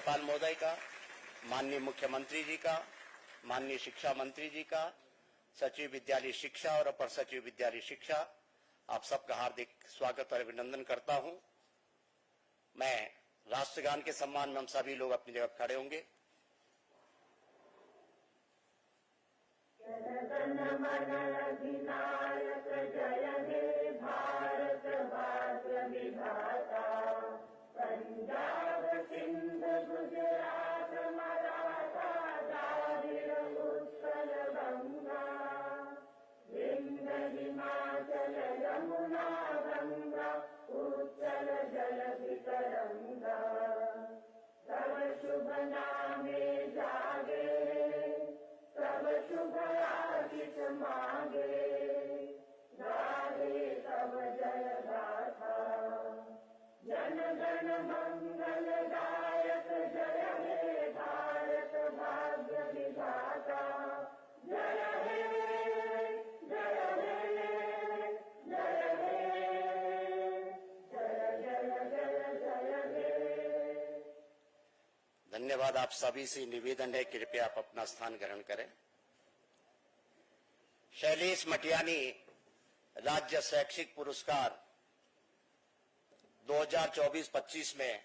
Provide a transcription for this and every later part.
राज्यपाल महोदय का, माननीय मुख्यमंत्री जी का, माननीय शिक्षा मंत्री जी का, सचिव विद्यालय शिक्षा और अपर सचिव विद्यालय शिक्षा, आप सबका हार्दिक स्वागत और अभिनंदन करता हूं। मैं राष्ट्रगान के सम्मान में हम सभी लोग अपनी जगह खड़े होंगे। अधिनायक जय हे भारत भाग्य विधाता, पंजाब सिंध गुजरात मराठा द्राविड़ उत्कल गंगा, विंध्य हिमाचल यमुना गंगा उच्चल जलधि तरंगा, तव शुभ नामे जागे तब शुभ आशिष मांगे, गाहे तब जय गाथा। जन गण मंगल दायक जय हे भारत भाग्य विधाता, जय हे जय हे जय हे जय जय जय जय हे। धन्यवाद। आप सभी से निवेदन है, कृपया आप अपना स्थान ग्रहण करें। शैलेश मटियानी राज्य शैक्षिक पुरस्कार 2024-25 में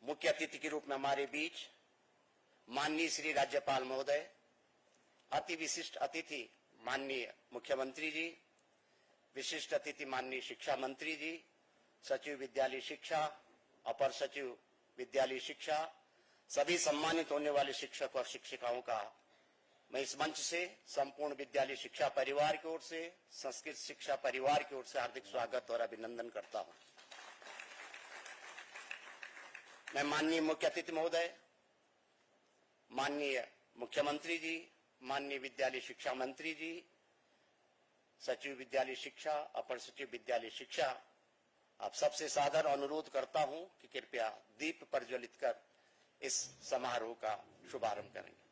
मुख्य अतिथि के रूप में हमारे बीच माननीय श्री राज्यपाल महोदय, अति विशिष्ट अतिथि माननीय मुख्यमंत्री जी, विशिष्ट अतिथि माननीय शिक्षा मंत्री जी, सचिव विद्यालय शिक्षा, अपर सचिव विद्यालय शिक्षा, सभी सम्मानित होने वाले शिक्षक और शिक्षिकाओं का मैं इस मंच से संपूर्ण विद्यालय शिक्षा परिवार की ओर से, संस्कृत शिक्षा परिवार की ओर से हार्दिक स्वागत और अभिनंदन करता हूं। मैं माननीय मुख्य अतिथि महोदय, माननीय मुख्यमंत्री जी, माननीय विद्यालय शिक्षा मंत्री जी, सचिव विद्यालय शिक्षा, अपर सचिव विद्यालय शिक्षा, आप सबसे सादर अनुरोध करता हूं कि कृपया दीप प्रज्वलित कर इस समारोह का शुभारंभ करेंगे।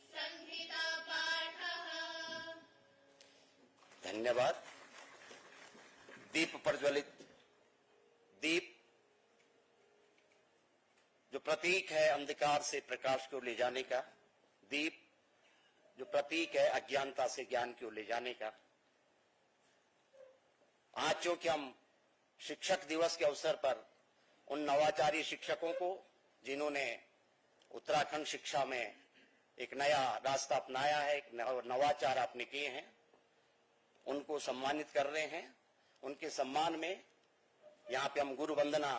संहिता पाठः धन्यवाद। दीप प्रज्वलित, दीप जो प्रतीक है अंधकार से प्रकाश की ओर ले जाने का, दीप जो प्रतीक है अज्ञानता से ज्ञान की ओर ले जाने का। आज चूंकि हम शिक्षक दिवस के अवसर पर उन नवाचारी शिक्षकों को जिन्होंने उत्तराखंड शिक्षा में एक नया रास्ता अपनाया है, एक नवाचार आपने किए हैं, उनको सम्मानित कर रहे हैं। उनके सम्मान में यहाँ पे हम गुरु वंदना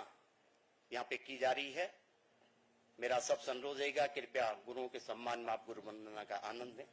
यहाँ पे की जा रही है। मेरा सबसे अनुरोध रहेगा, कृपया गुरुओं के सम्मान में आप गुरु वंदना का आनंद लें।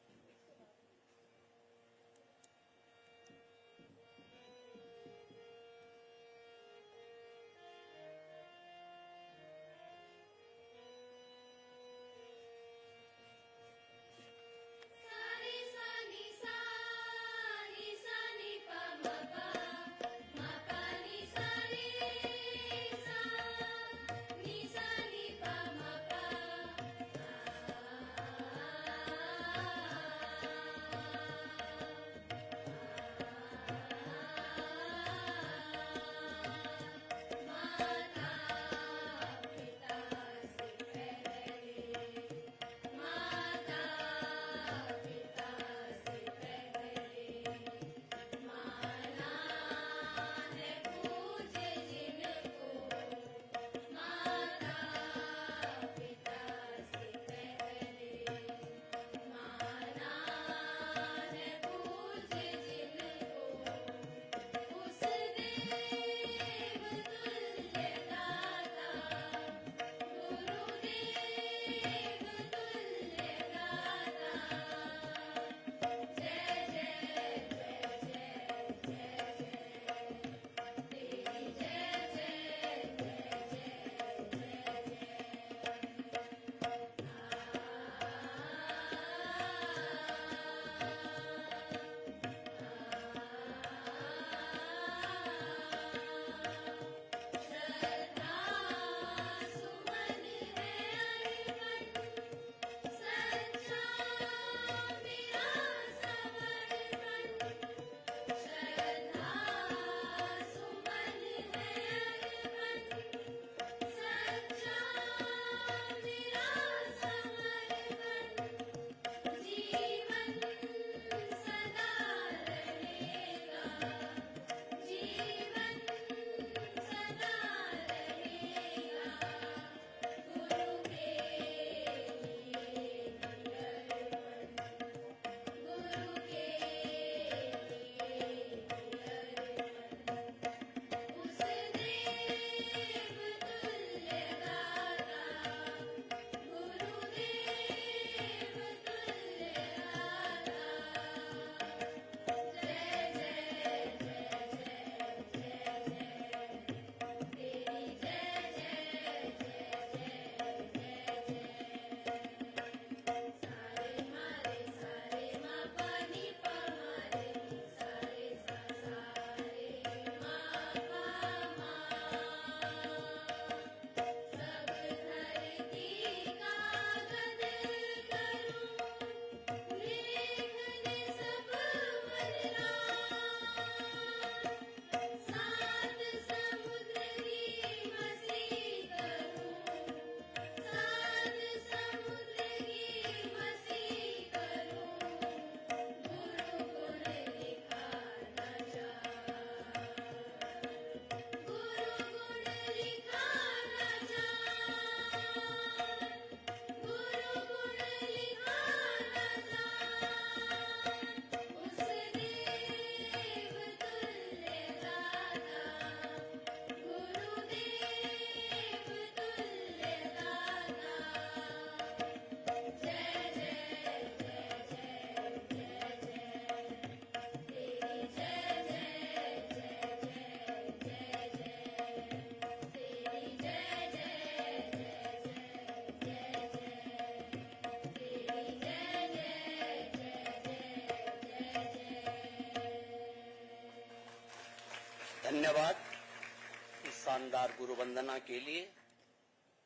धन्यवाद इस शानदार गुरु वंदना के लिए।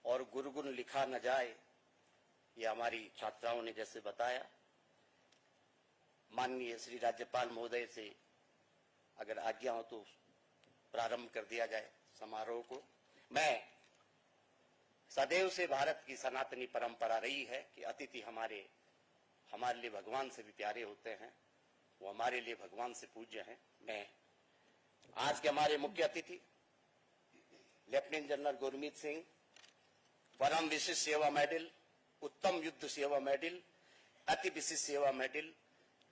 और गुरुगुण लिखा न जाए, ये हमारी छात्राओं ने जैसे बताया। माननीय श्री राज्यपाल महोदय से अगर आज्ञा हो तो प्रारंभ कर दिया जाए समारोह को। मैं सदैव से भारत की सनातनी परंपरा रही है कि अतिथि हमारे लिए भगवान से भी प्यारे होते हैं, वो हमारे लिए भगवान से पूज्य हैं। मैं आज के हमारे मुख्य अतिथि लेफ्टिनेंट जनरल गुरमीत सिंह, परम विशिष्ट सेवा मेडल, उत्तम युद्ध सेवा मेडल, अति विशिष्ट सेवा मेडल,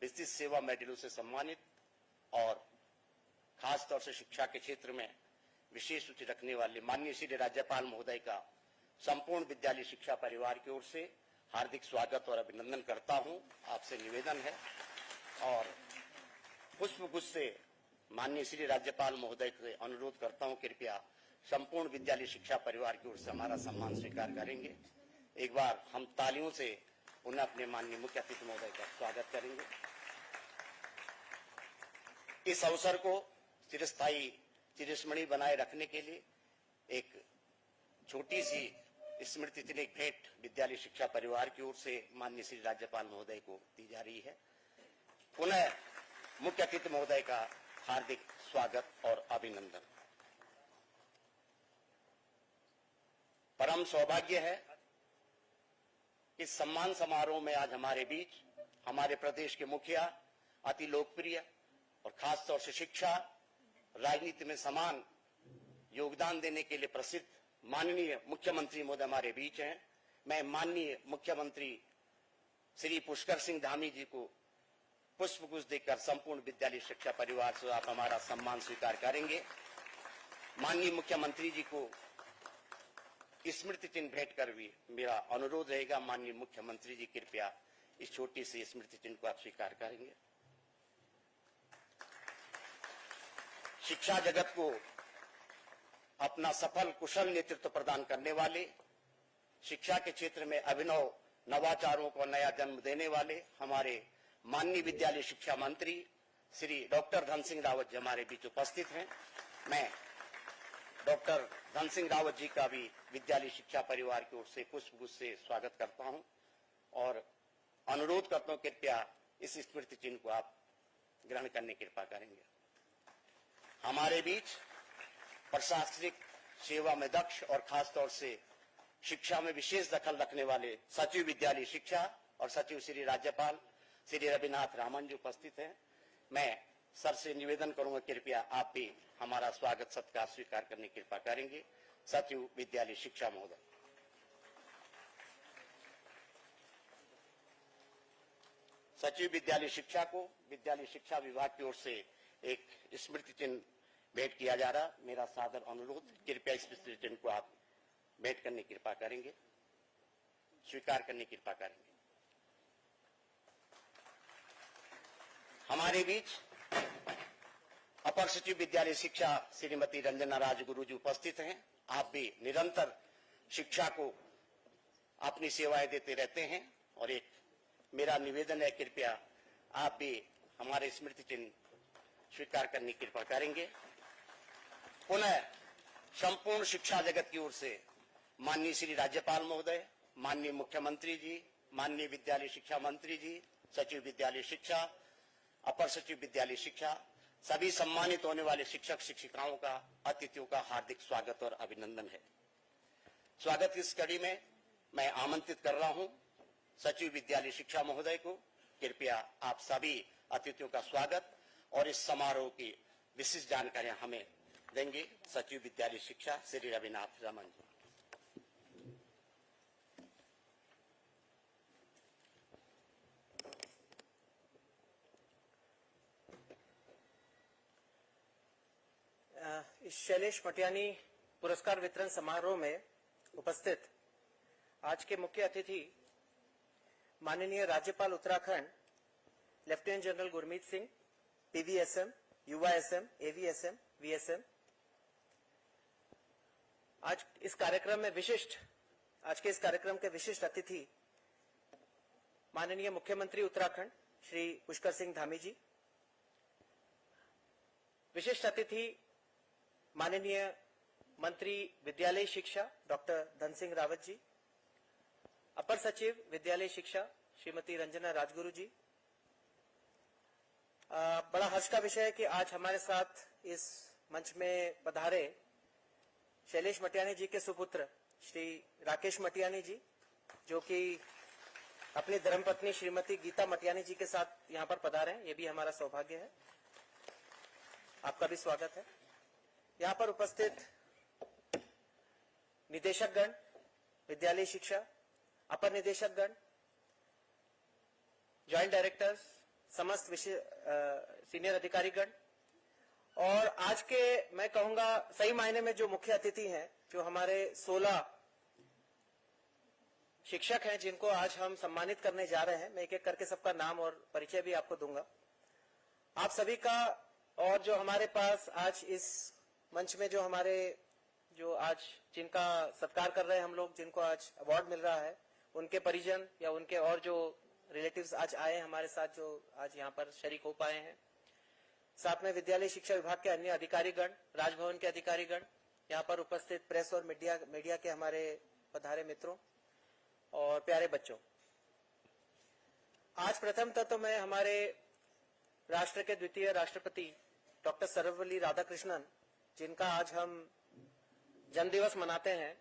विशिष्ट सेवा मेडलों से सम्मानित और खासतौर से शिक्षा के क्षेत्र में विशेष रुचि रखने वाले माननीय श्री राज्यपाल महोदय का संपूर्ण विद्यालय शिक्षा परिवार की ओर से हार्दिक स्वागत और अभिनंदन करता हूं। आपसे निवेदन है और पुष्पगुच्छ से माननीय श्री राज्यपाल महोदय से अनुरोध करता हूं, कृपया संपूर्ण विद्यालय शिक्षा परिवार की ओर से हमारा सम्मान स्वीकार करेंगे। एक बार हम तालियों से उन्हें अपने माननीय मुख्य अतिथि महोदय का स्वागत करेंगे। इस अवसर को चिरस्थायी चिरस्मरणीय बनाए रखने के लिए एक छोटी सी स्मृति चिन्ह, एक भेंट विद्यालय शिक्षा परिवार की ओर से माननीय श्री राज्यपाल महोदय को दी जा रही है। पुनः मुख्य अतिथि महोदय का हार्दिक स्वागत और अभिनंदन। परम सौभाग्य है इस सम्मान समारोह में आज हमारे बीच हमारे प्रदेश के मुखिया, अति लोकप्रिय और खासतौर से शिक्षा राजनीति में समान योगदान देने के लिए प्रसिद्ध माननीय मुख्यमंत्री महोदय हमारे बीच हैं। मैं माननीय मुख्यमंत्री श्री पुष्कर सिंह धामी जी को पुष्पगुच्छ देकर संपूर्ण विद्यालय शिक्षा परिवार से आप हमारा सम्मान स्वीकार करेंगे। माननीय मुख्यमंत्री जी को स्मृति चिन्ह भेंट कर भी मेरा अनुरोध रहेगा। माननीय मुख्यमंत्री जी कृपया इस छोटी सी स्मृति चिन्ह को आप स्वीकार करेंगे। शिक्षा जगत को अपना सफल कुशल नेतृत्व प्रदान करने वाले, शिक्षा के क्षेत्र में अभिनव नवाचारों को नया जन्म देने वाले हमारे माननीय विद्यालय शिक्षा मंत्री श्री डॉक्टर धन सिंह रावत जी हमारे बीच उपस्थित हैं। मैं डॉक्टर धन सिंह रावत जी का भी विद्यालय शिक्षा परिवार की ओर से पुष्पगुच्छ से स्वागत करता हूं और अनुरोध करता हूं कृपया इस स्मृति चिन्ह को आप ग्रहण करने की कृपा करेंगे। हमारे बीच प्रशासनिक सेवा में दक्ष और खासतौर से शिक्षा में विशेष दखल रखने वाले सचिव विद्यालय शिक्षा और सचिव श्री राज्यपाल श्री रविनाथ रामन जी उपस्थित हैं। मैं सर से निवेदन करूंगा कृपया आप भी हमारा स्वागत सत्कार स्वीकार करने की कृपा करेंगे। सचिव विद्यालय शिक्षा महोदय। सचिव विद्यालय शिक्षा को विद्यालय शिक्षा विभाग की ओर से एक स्मृति चिन्ह भेंट किया जा रहा। मेरा सादर अनुरोध कृपया इस स्मृति चिन्ह को आप भेंट करने की कृपा करेंगे, स्वीकार करने की कृपा करेंगे। हमारे बीच अपर सचिव विद्यालय शिक्षा श्रीमती रंजना राजगुरु जी उपस्थित हैं। आप भी निरंतर शिक्षा को अपनी सेवाएं देते रहते हैं और एक मेरा निवेदन है कृपया आप भी हमारे स्मृति चिन्ह स्वीकार करने की कृपा करेंगे। पुनः संपूर्ण शिक्षा जगत की ओर से माननीय श्री राज्यपाल महोदय, माननीय मुख्यमंत्री जी, माननीय विद्यालय शिक्षा मंत्री जी, सचिव विद्यालय शिक्षा, अपर सचिव विद्यालय शिक्षा, सभी सम्मानित होने वाले शिक्षक शिक्षिकाओं का, अतिथियों का हार्दिक स्वागत और अभिनंदन है। स्वागत की इस कड़ी में मैं आमंत्रित कर रहा हूं सचिव विद्यालय शिक्षा महोदय को। कृपया आप सभी अतिथियों का स्वागत और इस समारोह की विशिष्ट जानकारियां हमें देंगे सचिव विद्यालय शिक्षा श्री रविनाथ रामन जी। इस शैलेश मटियानी पुरस्कार वितरण समारोह में उपस्थित आज के मुख्य अतिथि माननीय राज्यपाल Uttarakhand lieutenant general Gurmeet Singh, PVSM, युवा एसएम, एवीएसएम, वीएसएम। आज के इस कार्यक्रम के विशिष्ट अतिथि माननीय मुख्यमंत्री उत्तराखंड श्री पुष्कर सिंह धामी जी, विशिष्ट अतिथि माननीय मंत्री विद्यालय शिक्षा डॉक्टर धन सिंह रावत जी, अपर सचिव विद्यालय शिक्षा श्रीमती रंजना राजगुरु जी। बड़ा हर्ष का विषय है कि आज हमारे साथ इस मंच में पधारे शैलेश मटियानी जी के सुपुत्र श्री राकेश मटियानी जी, जो कि अपनी धर्मपत्नी श्रीमती गीता मटियानी जी के साथ यहाँ पर पधारे हैं। ये भी हमारा सौभाग्य है। आपका भी स्वागत है। यहाँ पर उपस्थित निदेशकगण विद्यालय शिक्षा, अपर निदेशकगण, ज्वाइंट डायरेक्टर्स, समस्त सीनियर अधिकारीगण और आज के मैं कहूंगा सही मायने में जो मुख्य अतिथि हैं, जो हमारे 16 शिक्षक हैं जिनको आज हम सम्मानित करने जा रहे हैं। मैं एक एक करके सबका नाम और परिचय भी आपको दूंगा। आप सभी का और जो हमारे पास आज इस मंच में जो आज जिनका सत्कार कर रहे हैं हम लोग, जिनको आज अवार्ड मिल रहा है, उनके परिजन या उनके और जो रिलेटिव्स आज आए हमारे साथ, जो आज यहाँ पर शरीक हो पाए हैं। साथ में विद्यालय शिक्षा विभाग के अन्य अधिकारीगण, राजभवन के अधिकारीगण, यहाँ पर उपस्थित प्रेस और मीडिया के हमारे पधारे मित्रों और प्यारे बच्चों। आज प्रथमतः तो मैं हमारे राष्ट्र के द्वितीय राष्ट्रपति डॉक्टर सर्वपल्ली राधाकृष्णन, जिनका आज हम जन्मदिवस मनाते हैं,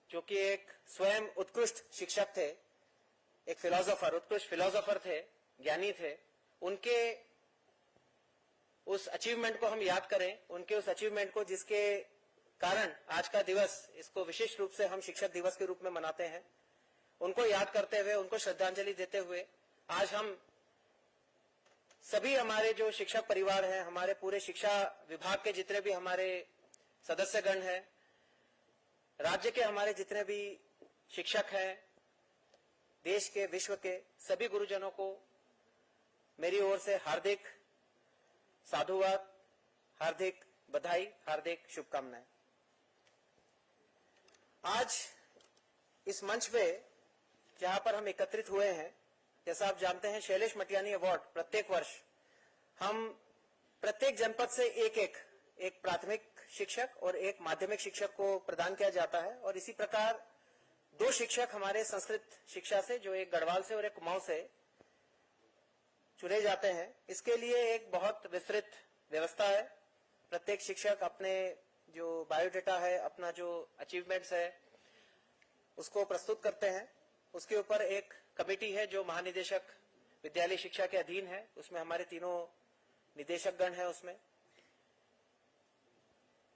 जो कि एक स्वयं उत्कृष्ट शिक्षक थे, एक उत्कृष्ट फिलोसोफर थे, ज्ञानी थे। उनके उस अचीवमेंट को हम याद करें, उनके उस अचीवमेंट को जिसके कारण आज का दिवस, इसको विशेष रूप से हम शिक्षक दिवस के रूप में मनाते हैं। उनको याद करते हुए, उनको श्रद्धांजलि देते हुए आज हम सभी हमारे जो शिक्षक परिवार हैं, हमारे पूरे शिक्षा विभाग के जितने भी हमारे सदस्यगण हैं, राज्य के हमारे जितने भी शिक्षक हैं, देश के, विश्व के सभी गुरुजनों को मेरी ओर से हार्दिक साधुवाद, हार्दिक बधाई, हार्दिक शुभकामनाएं। आज इस मंच पे जहां पर हम एकत्रित हुए हैं, जैसा आप जानते हैं, शैलेश मटियानी अवार्ड प्रत्येक वर्ष हम प्रत्येक जनपद से एक प्राथमिक शिक्षक और एक माध्यमिक शिक्षक को प्रदान किया जाता है। और इसी प्रकार 2 शिक्षक हमारे संस्कृत शिक्षा से, जो एक गढ़वाल से और एक कुमाऊं से चुने जाते हैं। इसके लिए एक बहुत विस्तृत व्यवस्था है। प्रत्येक शिक्षक अपने जो बायोडेटा है, अपना जो अचीवमेंट्स है, उसको प्रस्तुत करते हैं। उसके ऊपर एक कमेटी है जो महानिदेशक विद्यालय शिक्षा के अधीन है। उसमें हमारे तीनों निदेशकगण हैं, उसमें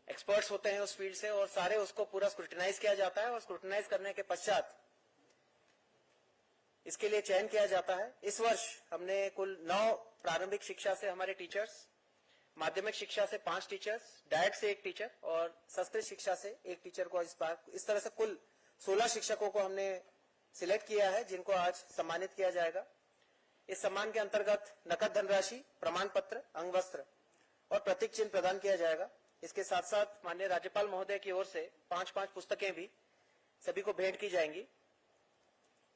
एक्सपर्ट्स होते हैं उस फील्ड से, और सारे उसको पूरा स्क्रूटिनाइज किया जाता है। और स्क्रूटिनाइज करने के पश्चात इसके लिए चयन किया जाता है। इस वर्ष हमने कुल 9 प्रारंभिक शिक्षा से हमारे टीचर्स, माध्यमिक शिक्षा से 5 टीचर्स, डायट से 1 टीचर और संस्कृत शिक्षा से 1 टीचर को इस तरह से कुल 16 शिक्षकों को हमने सिलेक्ट किया है, जिनको आज सम्मानित किया जाएगा। इस सम्मान के अंतर्गत नकद धनराशि, प्रमाण पत्र, अंग वस्त्र और प्रतीक चिन्ह प्रदान किया जाएगा। इसके साथ साथ माननीय राज्यपाल महोदय की ओर से 5 पुस्तकें भी सभी को भेंट की जाएंगी।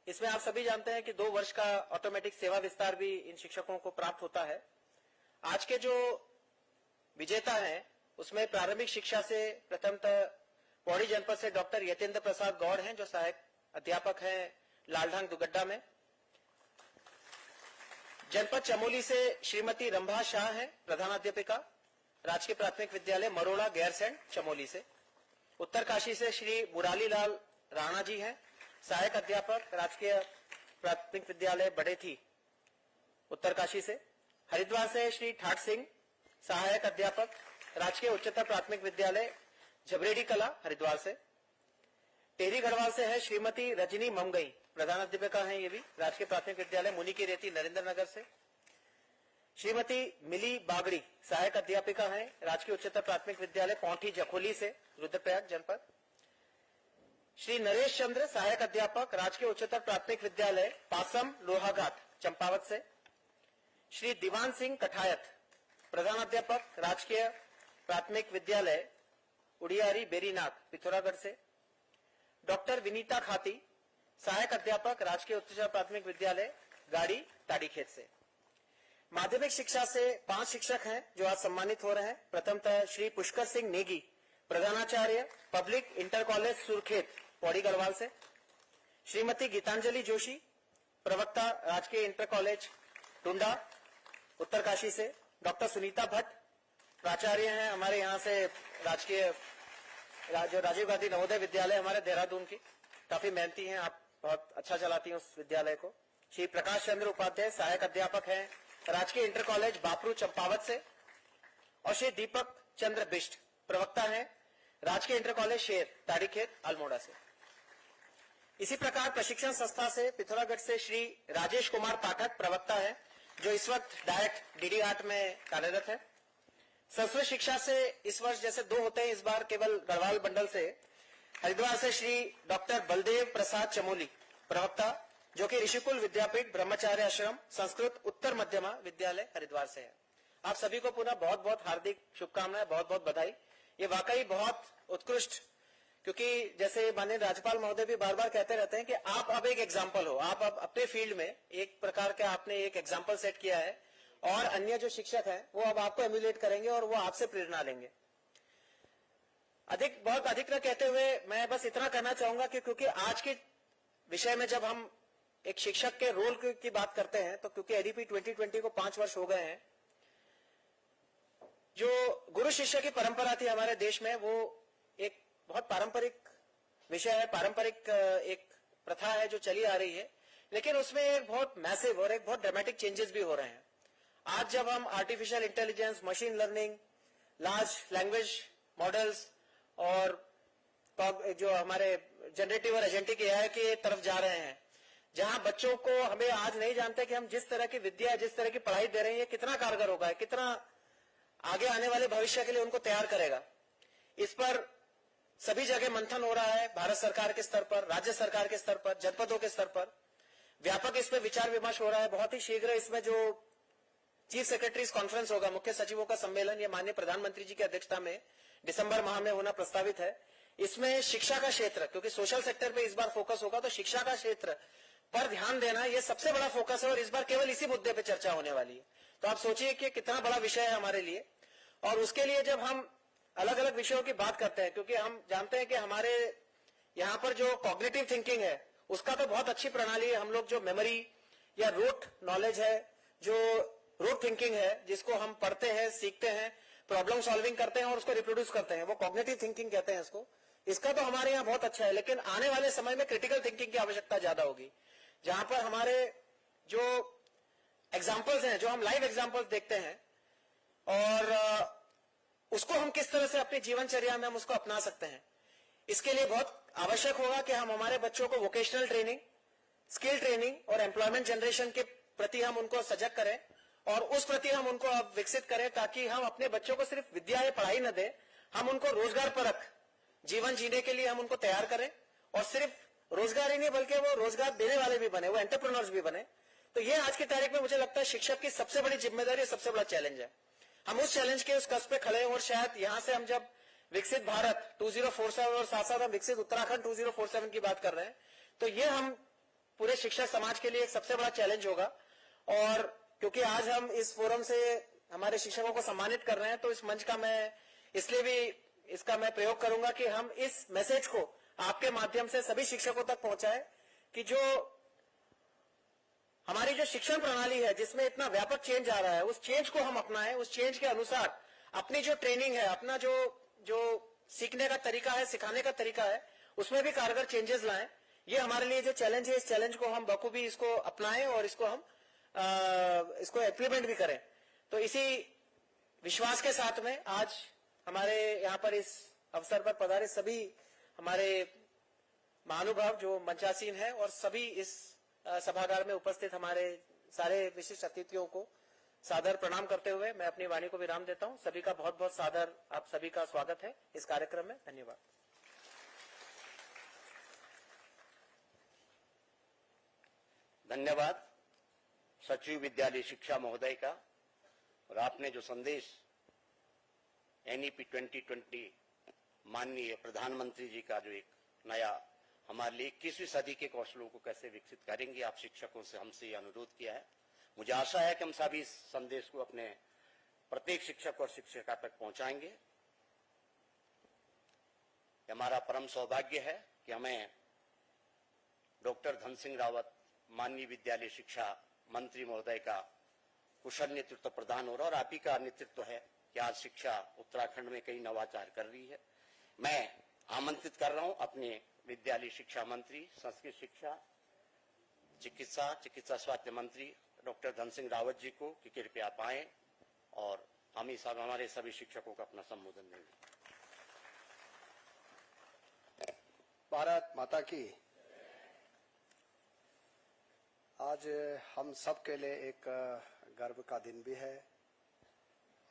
इसमें आप सभी जानते हैं कि 2 वर्ष का ऑटोमेटिक सेवा विस्तार भी इन शिक्षकों को प्राप्त होता है। आज के जो विजेता हैं, उसमें प्रारंभिक शिक्षा से प्रथमतः पौड़ी जनपद से डॉक्टर यतेंद्र प्रसाद गौड़ हैं, जो सहायक अध्यापक हैं लालढांग दुगड्डा में। जनपद चमोली से श्रीमती रंभा शाह हैं, प्रधानाध्यापिका, राजकीय प्राथमिक विद्यालय मरोड़ा गैरसैंण चमोली से। उत्तरकाशी से श्री मुराली लाल राणा जी हैं, सहायक अध्यापक, राजकीय प्राथमिक विद्यालय बड़ेथी उत्तरकाशी से। हरिद्वार से श्री ठाट सिंह, सहायक अध्यापक, राजकीय उच्चतर प्राथमिक विद्यालय झबरेडी कला हरिद्वार से। टेरी गढ़वाल से है श्रीमती रजनी ममगई, प्रधानाध्यापिका हैं ये भी, राजकीय प्राथमिक विद्यालय मुनि की रेती नरेंद्र नगर से। श्रीमती मिली बागड़ी, सहायक अध्यापिका हैं, राजकीय उच्चतर प्राथमिक विद्यालय पौंठी जखोली से, रुद्रप्रयाग जनपद। श्री नरेश चंद्र, सहायक अध्यापक, राजकीय उच्चतर प्राथमिक विद्यालय पासम लोहाघाट चंपावत से। श्री दीवान सिंह कठायत, प्रधानाध्यापक, राजकीय प्राथमिक विद्यालय उड़ियारी बेरीनाथ पिथौरागढ़ से। डॉक्टर विनीता खाती, सहायक अध्यापक, राजकीय उच्चतर प्राथमिक विद्यालय गाड़ी ताड़ीखेत से। माध्यमिक शिक्षा से 5 शिक्षक हैं जो आज सम्मानित हो रहे हैं। प्रथमतः श्री पुष्कर सिंह नेगी, प्रधानाचार्य public inter college Surkhet Pauri Garhwal से, श्रीमती गीतांजलि जोशी प्रवक्ता राजकीय इंटर कॉलेज टुंडा उत्तरकाशी से, डॉक्टर सुनीता भट्ट प्राचार्य हैं हमारे यहाँ से राजकीय जो राजीव गांधी नवोदय विद्यालय हमारे देहरादून की, काफी मेहनती हैं आप, बहुत अच्छा चलाती हैं उस विद्यालय को। श्री प्रकाश चंद्र उपाध्याय सहायक अध्यापक हैं राजकीय इंटर कॉलेज बापरू चंपावत से, और श्री दीपक चंद्र बिष्ट प्रवक्ता हैं राजकीय इंटर कॉलेज शेर ताड़ीखेत अल्मोड़ा से। इसी प्रकार प्रशिक्षण संस्था से पिथौरागढ़ से श्री राजेश कुमार पाठक प्रवक्ता है जो इस वक्त डायरेक्ट डीडी आर्ट में कार्यरत है। संस्कृत शिक्षा से इस वर्ष जैसे 2 होते हैं, इस बार केवल गढ़वाल मंडल से हरिद्वार से श्री डॉक्टर बलदेव प्रसाद चमोली प्रवक्ता जो कि ऋषिकुल विद्यापीठ ब्रह्मचार्य आश्रम संस्कृत उत्तर मध्यमा विद्यालय हरिद्वार से है। आप सभी को पुनः बहुत बहुत हार्दिक शुभकामनाएं, बहुत बहुत बधाई। ये वाकई बहुत उत्कृष्ट, क्योंकि जैसे माननीय राज्यपाल महोदय भी बार बार कहते रहते हैं कि आप अब एक एग्जाम्पल हो, आप अब अपने फील्ड में एक प्रकार का आपने एक एग्जाम्पल सेट किया है और अन्य जो शिक्षक हैं वो अब आपको एम्युलेट करेंगे और वो आपसे प्रेरणा लेंगे। बहुत अधिक न कहते हुए मैं बस इतना कहना चाहूंगा कि क्योंकि आज के विषय में जब हम एक शिक्षक के रोल की बात करते हैं तो क्योंकि एडीपी 2020 को 5 वर्ष हो गए हैं, जो गुरु शिष्य की परंपरा थी हमारे देश में वो एक बहुत पारंपरिक विषय है, पारंपरिक एक प्रथा है जो चली आ रही है, लेकिन उसमें एक बहुत मैसिव और एक बहुत ड्रामेटिक चेंजेस भी हो रहे हैं। आज जब हम artificial intelligence, machine learning, large language models और जो हमारे जनरेटिव और एजेंटिक एआई की तरफ जा रहे हैं, जहां बच्चों को हमें आज नहीं जानते कि हम जिस तरह की विद्या, जिस तरह की पढ़ाई दे रहे हैं कितना कारगर होगा, कितना आगे आने वाले भविष्य के लिए उनको तैयार करेगा। इस पर सभी जगह मंथन हो रहा है, भारत सरकार के स्तर पर, राज्य सरकार के स्तर पर, जनपदों के स्तर पर व्यापक इस पर विचार विमर्श हो रहा है। बहुत ही शीघ्र इसमें जो चीफ सेक्रेटरीज कॉन्फ्रेंस होगा, मुख्य सचिवों का सम्मेलन, ये माननीय प्रधानमंत्री जी की अध्यक्षता में दिसंबर माह में होना प्रस्तावित है। इसमें शिक्षा का क्षेत्र, क्योंकि सोशल सेक्टर पे इस बार फोकस होगा, तो शिक्षा का क्षेत्र पर ध्यान देना ये सबसे बड़ा फोकस है और इस बार केवल इसी मुद्दे पे चर्चा होने वाली है। तो आप सोचिए कि कितना बड़ा विषय है हमारे लिए। और उसके लिए जब हम अलग अलग विषयों की बात करते हैं, क्योंकि हम जानते हैं कि हमारे यहाँ पर जो कॉग्निटिव थिंकिंग है उसका तो बहुत अच्छी प्रणाली है। हम लोग जो मेमोरी या रूट नॉलेज है, जो रूट थिंकिंग है, जिसको हम पढ़ते हैं, सीखते हैं, प्रॉब्लम सॉल्विंग करते हैं और उसको रिप्रोड्यूस करते हैं, वो कॉग्निटिव थिंकिंग कहते हैं इसको। इसका तो हमारे यहाँ बहुत अच्छा है, लेकिन आने वाले समय में क्रिटिकल थिंकिंग की आवश्यकता ज्यादा होगी, जहां पर हमारे जो एग्जाम्पल्स हैं, जो हम लाइव एग्जाम्पल्स देखते हैं और उसको हम किस तरह से अपनी जीवनचर्या में हम उसको अपना सकते हैं। इसके लिए बहुत आवश्यक होगा कि हम हमारे बच्चों को वोकेशनल ट्रेनिंग, स्किल ट्रेनिंग और एम्प्लॉयमेंट जनरेशन के प्रति हम उनको सजग करें और उस प्रति हम उनको अब विकसित करें, ताकि हम अपने बच्चों को सिर्फ विद्या या पढ़ाई न दें, हम उनको रोजगार परक जीवन जीने के लिए हम उनको तैयार करें और सिर्फ रोजगार ही नहीं बल्कि वो रोजगार देने वाले भी बने, वो एंटरप्रेन्योर्स भी बने। तो ये आज की तारीख में मुझे लगता है शिक्षक की सबसे बड़ी जिम्मेदारी, सबसे बड़ा चैलेंज है। हम उस चैलेंज के उस कस्ब पे खड़े हैं और शायद यहां से हम जब विकसित भारत 2047 और साथ साथ हम विकसित उत्तराखंड 2047 की बात कर रहे हैं, तो ये हम पूरे शिक्षक समाज के लिए एक सबसे बड़ा चैलेंज होगा। और क्योंकि आज हम इस फोरम से हमारे शिक्षकों को सम्मानित कर रहे हैं, तो इस मंच का मैं इसलिए भी इसका मैं प्रयोग करूंगा कि हम इस मैसेज को आपके माध्यम से सभी शिक्षकों तक पहुंचाएं कि जो हमारी जो शिक्षण प्रणाली है, जिसमें इतना व्यापक चेंज आ रहा है, उस चेंज को हम अपनाएं, उस चेंज के अनुसार अपनी जो ट्रेनिंग है, अपना जो सीखने का तरीका है, सिखाने का तरीका है, उसमें भी कारगर चेंजेस लाएं। ये हमारे लिए जो चैलेंज है, इस चैलेंज को हम बखूबी इसको अपनाएं और इसको हम इसको इम्प्लीमेंट भी करें। तो इसी विश्वास के साथ में आज हमारे यहाँ पर इस अवसर पर पधारे सभी हमारे महानुभाव जो मंचासीन है और सभी इस सभागार में उपस्थित हमारे सारे विशिष्ट अतिथियों को सादर प्रणाम करते हुए मैं अपनी वाणी को विराम देता हूं। सभी का बहुत बहुत सादर आप सभी का स्वागत है इस कार्यक्रम में। धन्यवाद। धन्यवाद सचिव विद्यालय शिक्षा महोदय का। और आपने जो संदेश एनईपी 2020 माननीय प्रधानमंत्री जी का जो एक नया हमारे लिए 21वीं सदी के कौशलों को कैसे विकसित करेंगे, आप शिक्षकों से हमसे यह अनुरोध किया है। मुझे आशा है कि हम सभी इस संदेश को अपने प्रत्येक शिक्षक और शिक्षिका तक पहुंचाएंगे। हमारा परम सौभाग्य है कि हमें डॉक्टर धन सिंह रावत माननीय विद्यालय शिक्षा मंत्री महोदय का कुशल नेतृत्व प्रदान हो रहा है और आप ही का नेतृत्व है कि आज शिक्षा उत्तराखंड में कई नवाचार कर रही है। मैं आमंत्रित कर रहा हूं अपने विद्यालय शिक्षा मंत्री, संस्कृत शिक्षा, चिकित्सा स्वास्थ्य मंत्री डॉक्टर धन सिंह रावत जी को कि कृपया आप आए और हम ही सब हमारे सभी शिक्षकों को अपना संबोधन देंगे। भारत माता की। आज हम सब के लिए एक गर्व का दिन भी है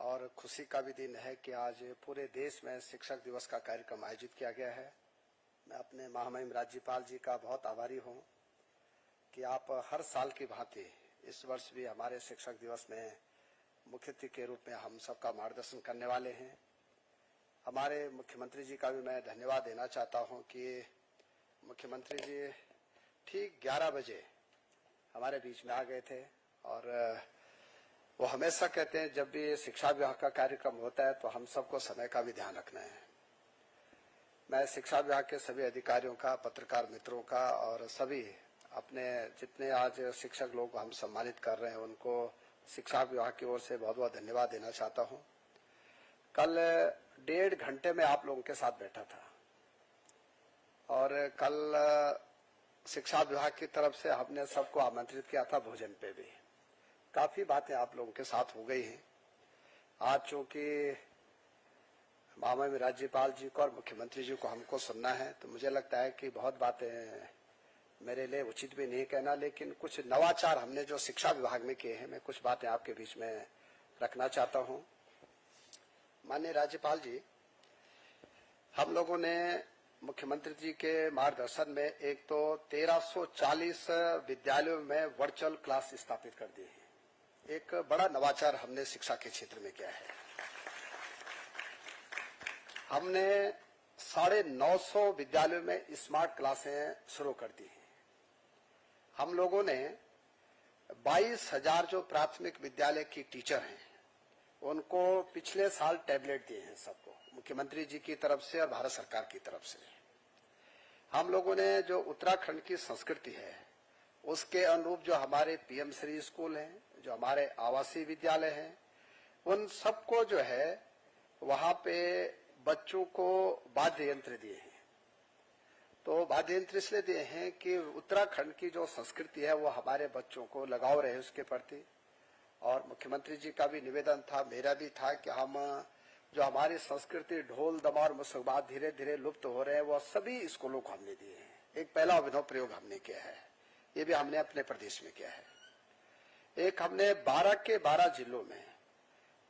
और खुशी का भी दिन है कि आज पूरे देश में शिक्षक दिवस का कार्यक्रम आयोजित किया गया है। मैं अपने महामहिम राज्यपाल जी का बहुत आभारी हूं कि आप हर साल की भांति इस वर्ष भी हमारे शिक्षक दिवस में मुख्य अतिथि के रूप में हम सबका मार्गदर्शन करने वाले हैं। हमारे मुख्यमंत्री जी का भी मैं धन्यवाद देना चाहता हूं कि मुख्यमंत्री जी ठीक 11 बजे हमारे बीच में आ गए थे और वो हमेशा कहते हैं जब भी शिक्षा विभाग का कार्यक्रम होता है तो हम सबको समय का भी ध्यान रखना है। मैं शिक्षा विभाग के सभी अधिकारियों का, पत्रकार मित्रों का और सभी अपने जितने आज शिक्षक लोग हम सम्मानित कर रहे हैं उनको शिक्षा विभाग की ओर से बहुत बहुत धन्यवाद देना चाहता हूं। कल 1.5 घंटे में आप लोगों के साथ बैठा था और कल शिक्षा विभाग की तरफ से हमने सबको आमंत्रित किया था भोजन पे भी। काफी बातें आप लोगों के साथ हो गई हैं। आज चूंकि महामहिम राज्यपाल जी को और मुख्यमंत्री जी को हमको सुनना है तो मुझे लगता है कि बहुत बातें मेरे लिए उचित भी नहीं कहना, लेकिन कुछ नवाचार हमने जो शिक्षा विभाग में किए हैं मैं कुछ बातें आपके बीच में रखना चाहता हूं। माननीय राज्यपाल जी, हम लोगों ने मुख्यमंत्री जी के मार्गदर्शन में एक तो 1340 विद्यालयों में वर्चुअल क्लास स्थापित कर दी है। एक बड़ा नवाचार हमने शिक्षा के क्षेत्र में किया है। हमने 950 विद्यालयों में स्मार्ट क्लासें शुरू कर दी हैं। हम लोगों ने 22,000 जो प्राथमिक विद्यालय की टीचर हैं उनको पिछले साल टैबलेट दिए हैं सबको, मुख्यमंत्री जी की तरफ से और भारत सरकार की तरफ से। हम लोगों ने जो उत्तराखंड की संस्कृति है उसके अनुरूप जो हमारे पीएम श्री स्कूल हैं, जो हमारे आवासीय विद्यालय हैं, उन सबको जो है वहां पे बच्चों को वाद्य यंत्र दिए हैं। तो वाद्य यंत्र इसलिए दिए हैं कि उत्तराखंड की जो संस्कृति है वो हमारे बच्चों को लगाव रहे उसके प्रति। और मुख्यमंत्री जी का भी निवेदन था, मेरा भी था कि हम जो हमारी संस्कृति ढोल दमार मुसकबात धीरे धीरे लुप्त हो रहे हैं वो सभी स्कूलों को हमने दिए हैं। एक पहला अभिनव प्रयोग हमने किया है, ये भी हमने अपने प्रदेश में किया है। एक हमने 12 के 12 जिलों में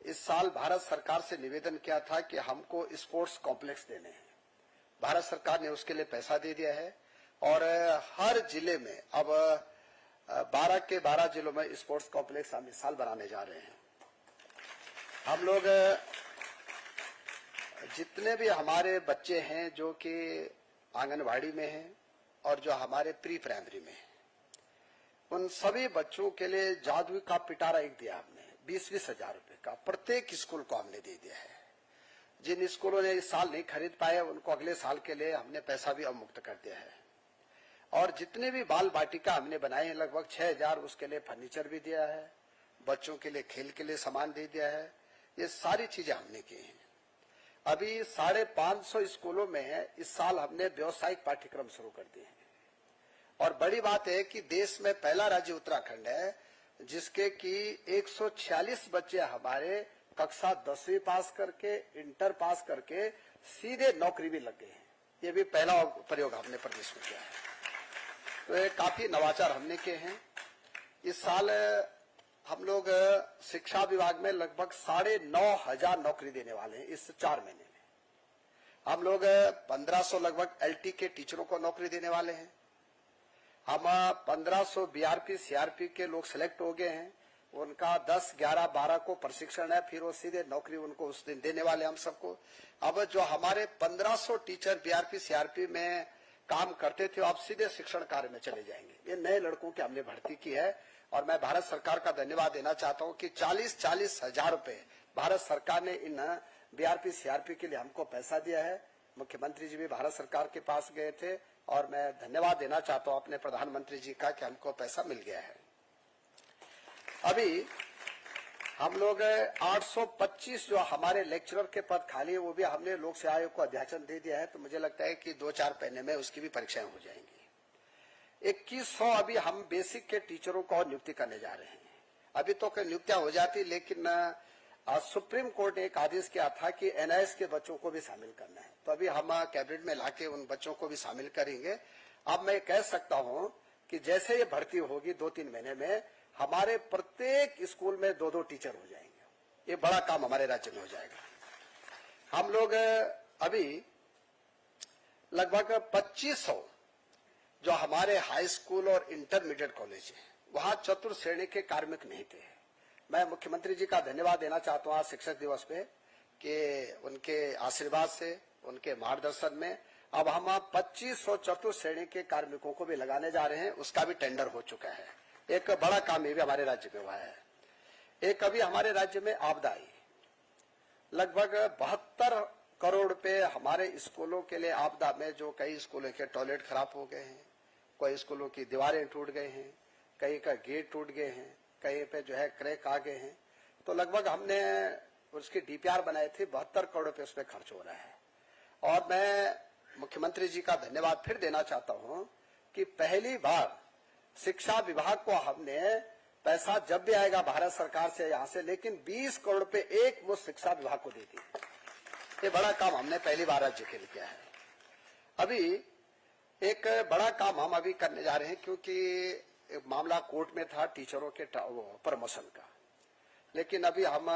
इस साल भारत सरकार से निवेदन किया था कि हमको स्पोर्ट्स कॉम्प्लेक्स देने हैं। भारत सरकार ने उसके लिए पैसा दे दिया है और हर जिले में अब 12 के 12 जिलों में स्पोर्ट्स कॉम्प्लेक्स हम इस साल बनाने जा रहे हैं। हम लोग जितने भी हमारे बच्चे हैं जो कि आंगनवाड़ी में हैं और जो हमारे प्री प्राइमरी में हैं, उन सभी बच्चों के लिए जादुई का पिटारा एक दिया हमने 20-20 हजार रुपए का, प्रत्येक स्कूल को हमने दे दिया है। जिन स्कूलों ने इस साल नहीं खरीद पाए उनको अगले साल के लिए हमने पैसा भी अवमुक्त कर दिया है। और जितने भी बाल बाटिका हमने बनाए हैं लगभग 6000, उसके लिए फर्नीचर भी दिया है, बच्चों के लिए खेल के लिए सामान दे दिया है। ये सारी चीजें हमने की हैं। अभी 550 स्कूलों में इस साल हमने व्यावसायिक पाठ्यक्रम शुरू कर दिए हैं। और बड़ी बात है कि देश में पहला राज्य उत्तराखंड है जिसके कि 146 बच्चे हमारे कक्षा 10वीं पास करके, इंटर पास करके सीधे नौकरी भी लग गए हैं। ये भी पहला प्रयोग हमने प्रदेश में किया है। तो ये काफी नवाचार हमने किए हैं। इस साल हम लोग शिक्षा विभाग में लगभग 9,500 नौकरी देने वाले हैं। इस 4 महीने में हम लोग 1500 लगभग एलटी के टीचरों को नौकरी देने वाले हैं। हम 1500 बीआरपी सीआरपी के लोग सिलेक्ट हो गए हैं। उनका 10, 11, 12 को प्रशिक्षण है, फिर वो सीधे नौकरी उनको उस दिन देने वाले हम सबको। अब जो हमारे 1500 टीचर बीआरपी सीआरपी में काम करते थे आप सीधे शिक्षण कार्य में चले जाएंगे। ये नए लड़कों की हमने भर्ती की है और मैं भारत सरकार का धन्यवाद देना चाहता हूं कि 40-40 हजार रुपए भारत सरकार ने इन बीआरपी सीआरपी के लिए हमको पैसा दिया है मुख्यमंत्री जी भी भारत सरकार के पास गए थे और मैं धन्यवाद देना चाहता हूं अपने प्रधानमंत्री जी का कि हमको पैसा मिल गया है। अभी हम लोग 825 जो हमारे लेक्चरर के पद खाली है वो भी हमने लोक सेवा आयोग को अध्याचन दे दिया है, तो मुझे लगता है कि 2-4 महीने में उसकी भी परीक्षाएं हो जाएंगी। 2100 अभी हम बेसिक के टीचरों को नियुक्ति करने जा रहे हैं। अभी तो नियुक्तियां हो जाती, लेकिन आज सुप्रीम कोर्ट ने एक आदेश किया था कि एनआईएस के बच्चों को भी शामिल करना है, तो अभी हम कैबिनेट में लाके उन बच्चों को भी शामिल करेंगे। अब मैं कह सकता हूं कि जैसे ये भर्ती होगी 2-3 महीने में हमारे प्रत्येक स्कूल में 2-2 टीचर हो जाएंगे। ये बड़ा काम हमारे राज्य में हो जाएगा। हम लोग अभी लगभग 2500 जो हमारे हाई स्कूल और इंटरमीडिएट कॉलेज है वहां चतुर्थ श्रेणी के कार्मिक नहीं थे। मैं मुख्यमंत्री जी का धन्यवाद देना चाहता हूं आज शिक्षक दिवस पे कि उनके आशीर्वाद से, उनके मार्गदर्शन में अब हम 2500 चतुर्थ श्रेणी के कार्मिकों को भी लगाने जा रहे हैं। उसका भी टेंडर हो चुका है। एक बड़ा काम ये भी हमारे राज्य में हुआ है। एक अभी हमारे राज्य में आपदा आई, लगभग 72 करोड़ रुपए हमारे स्कूलों के लिए आपदा में, जो कई स्कूलों के टॉयलेट खराब हो गए हैं, कोई स्कूलों की दीवारें टूट गए हैं, कहीं का गेट टूट गए हैं, कहीं पे जो है क्रैक आ गए हैं, तो लगभग हमने उसकी डीपीआर बनाई थी। 72 करोड़ रुपए उसमें खर्च हो रहा है। और मैं मुख्यमंत्री जी का धन्यवाद फिर देना चाहता हूं कि पहली बार शिक्षा विभाग को हमने पैसा जब भी आएगा भारत सरकार से यहां से, लेकिन 20 करोड़ रुपए एक मुश्त शिक्षा विभाग को दे दी। ये बड़ा काम हमने पहली बार राज्य के लिए किया है। अभी एक बड़ा काम हम अभी करने जा रहे हैं, क्योंकि मामला कोर्ट में था टीचरों के प्रमोशन का, लेकिन अभी हम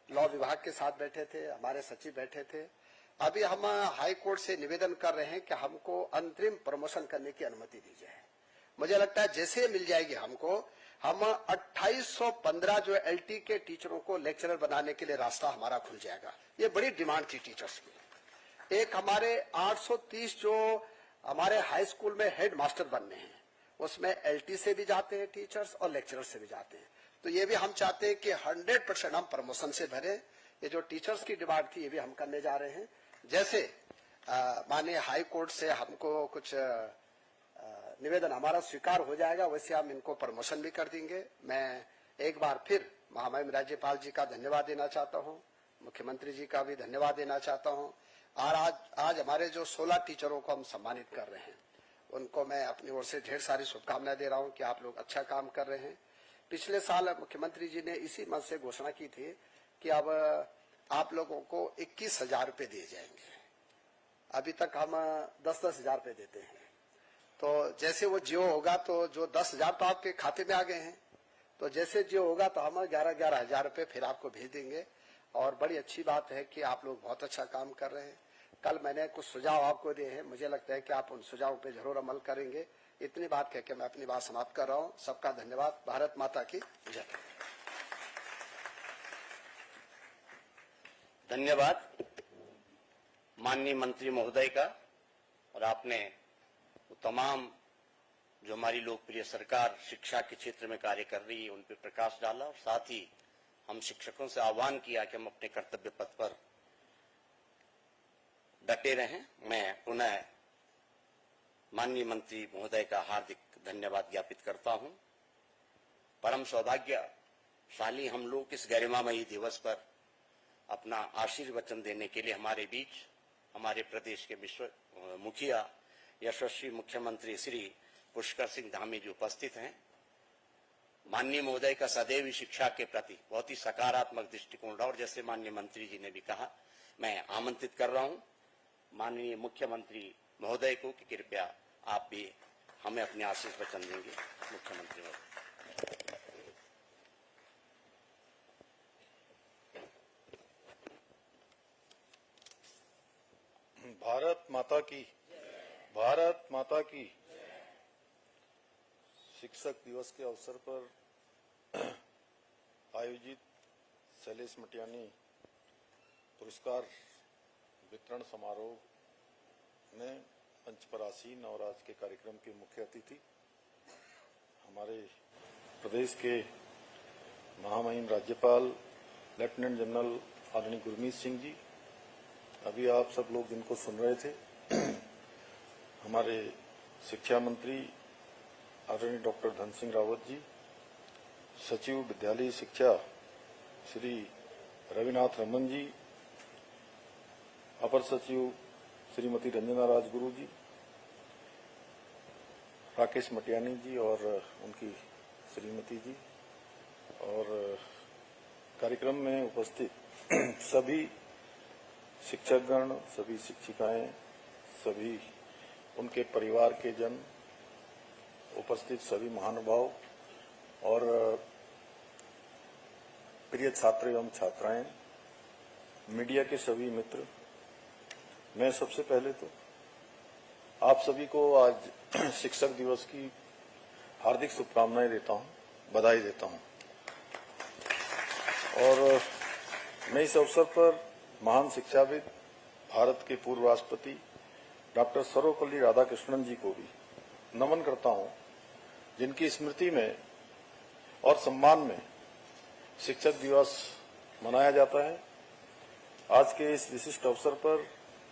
लॉ विभाग के साथ बैठे थे, हमारे सचिव बैठे थे। अभी हम हाई कोर्ट से निवेदन कर रहे हैं कि हमको अंतरिम प्रमोशन करने की अनुमति दी जाए। मुझे लगता है जैसे मिल जाएगी हमको, हम 2815 जो एलटी के टीचरों को लेक्चरर बनाने के लिए रास्ता हमारा खुल जाएगा। ये बड़ी डिमांड थी टीचर्स की। एक हमारे 830 जो हमारे हाई स्कूल में हेड मास्टर बनने हैं, उसमें एलटी से भी जाते हैं टीचर्स और लेक्चरर से भी जाते हैं। तो ये भी हम चाहते हैं कि 100% हम प्रमोशन से भरें। ये जो टीचर्स की डिमांड थी ये भी हम करने जा रहे हैं। जैसे माननीय हाई कोर्ट से हमको कुछ निवेदन हमारा स्वीकार हो जाएगा, वैसे हम इनको प्रमोशन भी कर देंगे। मैं एक बार फिर महामहिम राज्यपाल जी का धन्यवाद देना चाहता हूं, मुख्यमंत्री जी का भी धन्यवाद देना चाहता हूं। और आज हमारे जो 16 टीचरों को हम सम्मानित कर रहे हैं, उनको मैं अपनी ओर से ढेर सारी शुभकामनाएं दे रहा हूं कि आप लोग अच्छा काम कर रहे हैं। पिछले साल मुख्यमंत्री जी ने इसी मंच से घोषणा की थी कि अब आप लोगों को 21,000 रुपए दिए जाएंगे। अभी तक हम 10-10 हजार रुपए देते हैं। तो जैसे वो जियो होगा तो जो 10,000 तो आपके खाते में आ गए हैं, तो जैसे जियो होगा तो हम 11-11 हजार रुपए फिर आपको भेज देंगे। और बड़ी अच्छी बात है कि आप लोग बहुत अच्छा काम कर रहे हैं। कल मैंने कुछ सुझाव आपको दिए हैं, मुझे लगता है कि आप उन सुझावों पे जरूर अमल करेंगे। इतनी बात कह के मैं अपनी बात समाप्त कर रहा हूँ। सबका धन्यवाद। भारत माता की जय। धन्यवाद माननीय मंत्री महोदय का। और आपने तमाम जो हमारी लोकप्रिय सरकार शिक्षा के क्षेत्र में कार्य कर रही है उन पर प्रकाश डाला, और साथ ही हम शिक्षकों से आह्वान किया कि हम अपने कर्तव्य पथ पर डटे रहें। मैं पुनः माननीय मंत्री महोदय का हार्दिक धन्यवाद ज्ञापित करता हूं। परम सौभाग्यशाली हम लोग इस गरिमामयी दिवस पर अपना आशीर्वचन देने के लिए हमारे बीच हमारे प्रदेश के मुखिया यशस्वी मुख्यमंत्री श्री पुष्कर सिंह धामी जी उपस्थित हैं। माननीय महोदय का सदैव शिक्षा के प्रति बहुत ही सकारात्मक दृष्टिकोण रहा, और जैसे माननीय मंत्री जी ने भी कहा, मैं आमंत्रित कर रहा हूं माननीय मुख्यमंत्री महोदय को कि कृपया आप भी हमें अपने आशीर्वचन देंगे। मुख्यमंत्री महोदय। भारत माता की, भारत माता की। शिक्षक दिवस के अवसर पर आयोजित शैलेश मटियानी पुरस्कार वितरण समारोह में पंचपरासीन और आज के कार्यक्रम के मुख्य अतिथि हमारे प्रदेश के महामहिम राज्यपाल लेफ्टिनेंट जनरल आदरणीय गुरमीत सिंह जी, अभी आप सब लोग जिनको सुन रहे थे, हमारे शिक्षा मंत्री आदरणीय डॉक्टर धन सिंह रावत जी, सचिव विद्यालय शिक्षा श्री रविनाथ रमन जी, अपर सचिव श्रीमती रंजना राजगुरु जी, राकेश मटियानी जी और उनकी श्रीमती जी, और कार्यक्रम में उपस्थित सभी शिक्षकगण, सभी शिक्षिकाएं, सभी उनके परिवार के जन, उपस्थित सभी महानुभाव और प्रिय छात्र एवं छात्राएं, मीडिया के सभी मित्र, मैं सबसे पहले तो आप सभी को आज शिक्षक दिवस की हार्दिक शुभकामनाएं देता हूं, बधाई देता हूं। और मैं इस अवसर पर महान शिक्षाविद, भारत के पूर्व राष्ट्रपति डॉक्टर सर्वपल्ली राधाकृष्णन जी को भी नमन करता हूं, जिनकी स्मृति में और सम्मान में शिक्षक दिवस मनाया जाता है। आज के इस विशिष्ट अवसर पर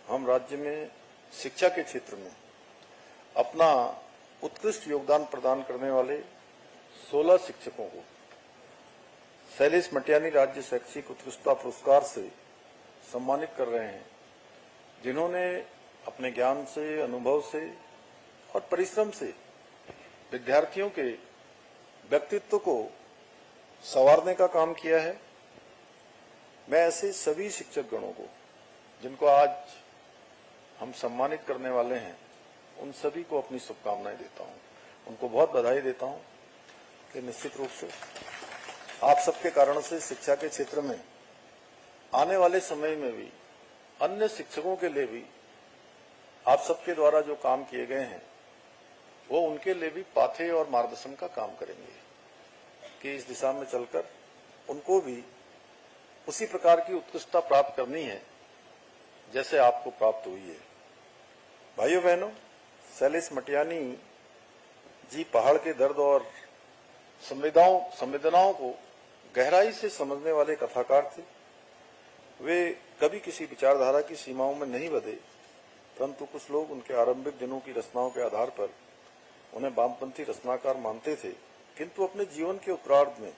हम राज्य में शिक्षा के क्षेत्र में अपना उत्कृष्ट योगदान प्रदान करने वाले 16 शिक्षकों को शैलेश मटियानी राज्य शैक्षिक उत्कृष्टता पुरस्कार से सम्मानित कर रहे हैं, जिन्होंने अपने ज्ञान से, अनुभव से और परिश्रम से विद्यार्थियों के व्यक्तित्व को संवारने का काम किया है। मैं ऐसे सभी शिक्षक गणों को, जिनको आज हम सम्मानित करने वाले हैं, उन सभी को अपनी शुभकामनाएं देता हूं, उनको बहुत बधाई देता हूं कि निश्चित रूप से आप सबके कारण से शिक्षा के क्षेत्र में आने वाले समय में भी अन्य शिक्षकों के लिए भी आप सबके द्वारा जो काम किए गए हैं वो उनके लिए भी पाथे और मार्गदर्शन का काम करेंगे कि इस दिशा में चलकर उनको भी उसी प्रकार की उत्कृष्टता प्राप्त करनी है जैसे आपको प्राप्त हुई है। भाइयों बहनों, शैलेश मटियानी जी पहाड़ के दर्द और संवेदनाओं को गहराई से समझने वाले कथाकार थे। वे कभी किसी विचारधारा की सीमाओं में नहीं बंधे, परंतु कुछ लोग उनके आरंभिक दिनों की रचनाओं के आधार पर उन्हें वामपंथी रचनाकार मानते थे, किंतु अपने जीवन के उत्तरार्ध में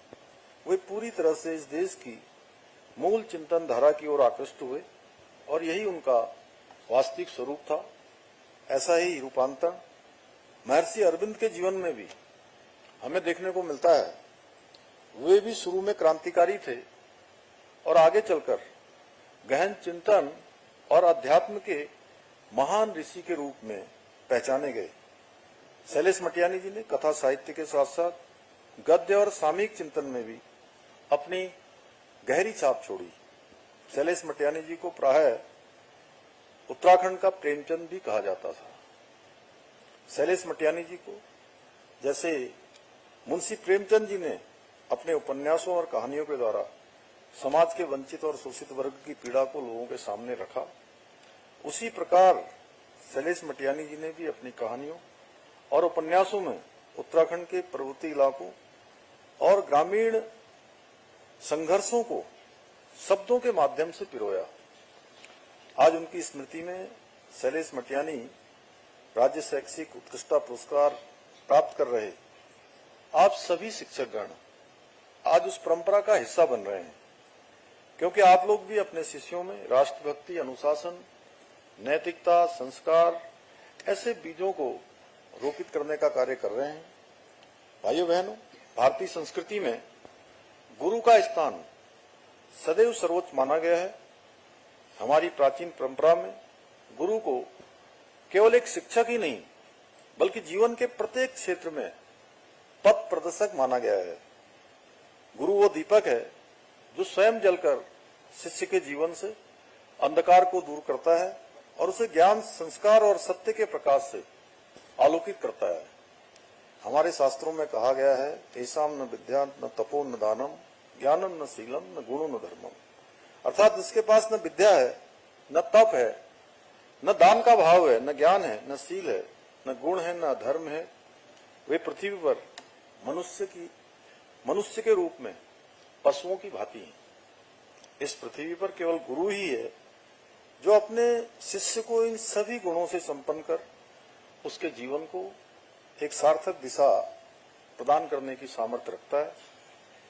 वे पूरी तरह से इस देश की मूल चिंतन धारा की ओर आकृष्ट हुए और यही उनका वास्तविक स्वरूप था। ऐसा ही रूपांतरण महर्षि अरविंद के जीवन में भी हमें देखने को मिलता है। वे भी शुरू में क्रांतिकारी थे और आगे चलकर गहन चिंतन और अध्यात्म के महान ऋषि के रूप में पहचाने गए। शैलेश मटियानी जी ने कथा साहित्य के साथ साथ गद्य और सामयिक चिंतन में भी अपनी गहरी छाप छोड़ी। शैलेश मटियानी जी को प्रायः उत्तराखंड का प्रेमचंद भी कहा जाता था। शैलेश मटियानी जी को जैसे मुंशी प्रेमचंद जी ने अपने उपन्यासों और कहानियों के द्वारा समाज के वंचित और शोषित वर्ग की पीड़ा को लोगों के सामने रखा, उसी प्रकार शैलेश मटियानी जी ने भी अपनी कहानियों और उपन्यासों में उत्तराखंड के पर्वतीय इलाकों और ग्रामीण संघर्षों को शब्दों के माध्यम से पिरोया। आज उनकी स्मृति में शैलेश मटियानी राज्य शैक्षिक उत्कृष्टता पुरस्कार प्राप्त कर रहे आप सभी शिक्षकगण आज उस परंपरा का हिस्सा बन रहे हैं, क्योंकि आप लोग भी अपने शिष्यों में राष्ट्रभक्ति, अनुशासन, नैतिकता, संस्कार ऐसे बीजों को रोपित करने का कार्य कर रहे हैं। भाइयों बहनों, भारतीय संस्कृति में गुरु का स्थान सदैव सर्वोच्च माना गया है। हमारी प्राचीन परंपरा में गुरु को केवल एक शिक्षक ही नहीं बल्कि जीवन के प्रत्येक क्षेत्र में पथ प्रदर्शक माना गया है। गुरु वो दीपक है जो स्वयं जलकर शिष्य के जीवन से अंधकार को दूर करता है और उसे ज्ञान, संस्कार और सत्य के प्रकाश से आलोकित करता है। हमारे शास्त्रों में कहा गया है, ऐसाम न विद्या न तपो न दानम ज्ञानम न शीलम न गुणो न धर्मम, अर्थात जिसके पास न विद्या है, न तप है, न दान का भाव है, न ज्ञान है, न शील है, न गुण है, न धर्म है, वे पृथ्वी पर मनुष्य के रूप में पशुओं की भांति हैं। इस पृथ्वी पर केवल गुरु ही है जो अपने शिष्य को इन सभी गुणों से संपन्न कर उसके जीवन को एक सार्थक दिशा प्रदान करने की सामर्थ्य रखता है।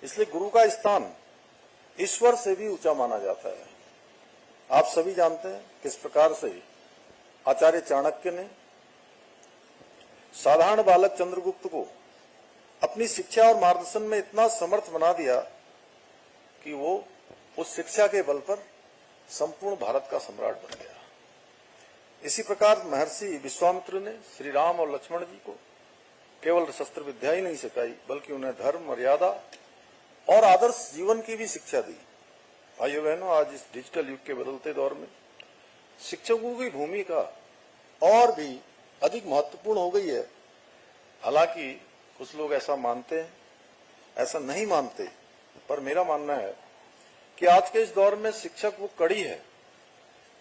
इसलिए गुरु का स्थान ईश्वर से भी ऊंचा माना जाता है। आप सभी जानते हैं किस प्रकार से आचार्य चाणक्य ने साधारण बालक चंद्रगुप्त को अपनी शिक्षा और मार्गदर्शन में इतना समर्थ बना दिया कि वो उस शिक्षा के बल पर संपूर्ण भारत का सम्राट बन गया। इसी प्रकार महर्षि विश्वामित्र ने श्री राम और लक्ष्मण जी को केवल शस्त्र विद्या ही नहीं सिखाई, बल्कि उन्हें धर्म, मर्यादा और आदर्श जीवन की भी शिक्षा दी। भाइयों बहनों, आज इस डिजिटल युग के बदलते दौर में शिक्षकों की भूमिका और भी अधिक महत्वपूर्ण हो गई है। हालांकि कुछ लोग ऐसा मानते हैं, ऐसा नहीं मानते, पर मेरा मानना है कि आज के इस दौर में शिक्षक वो कड़ी है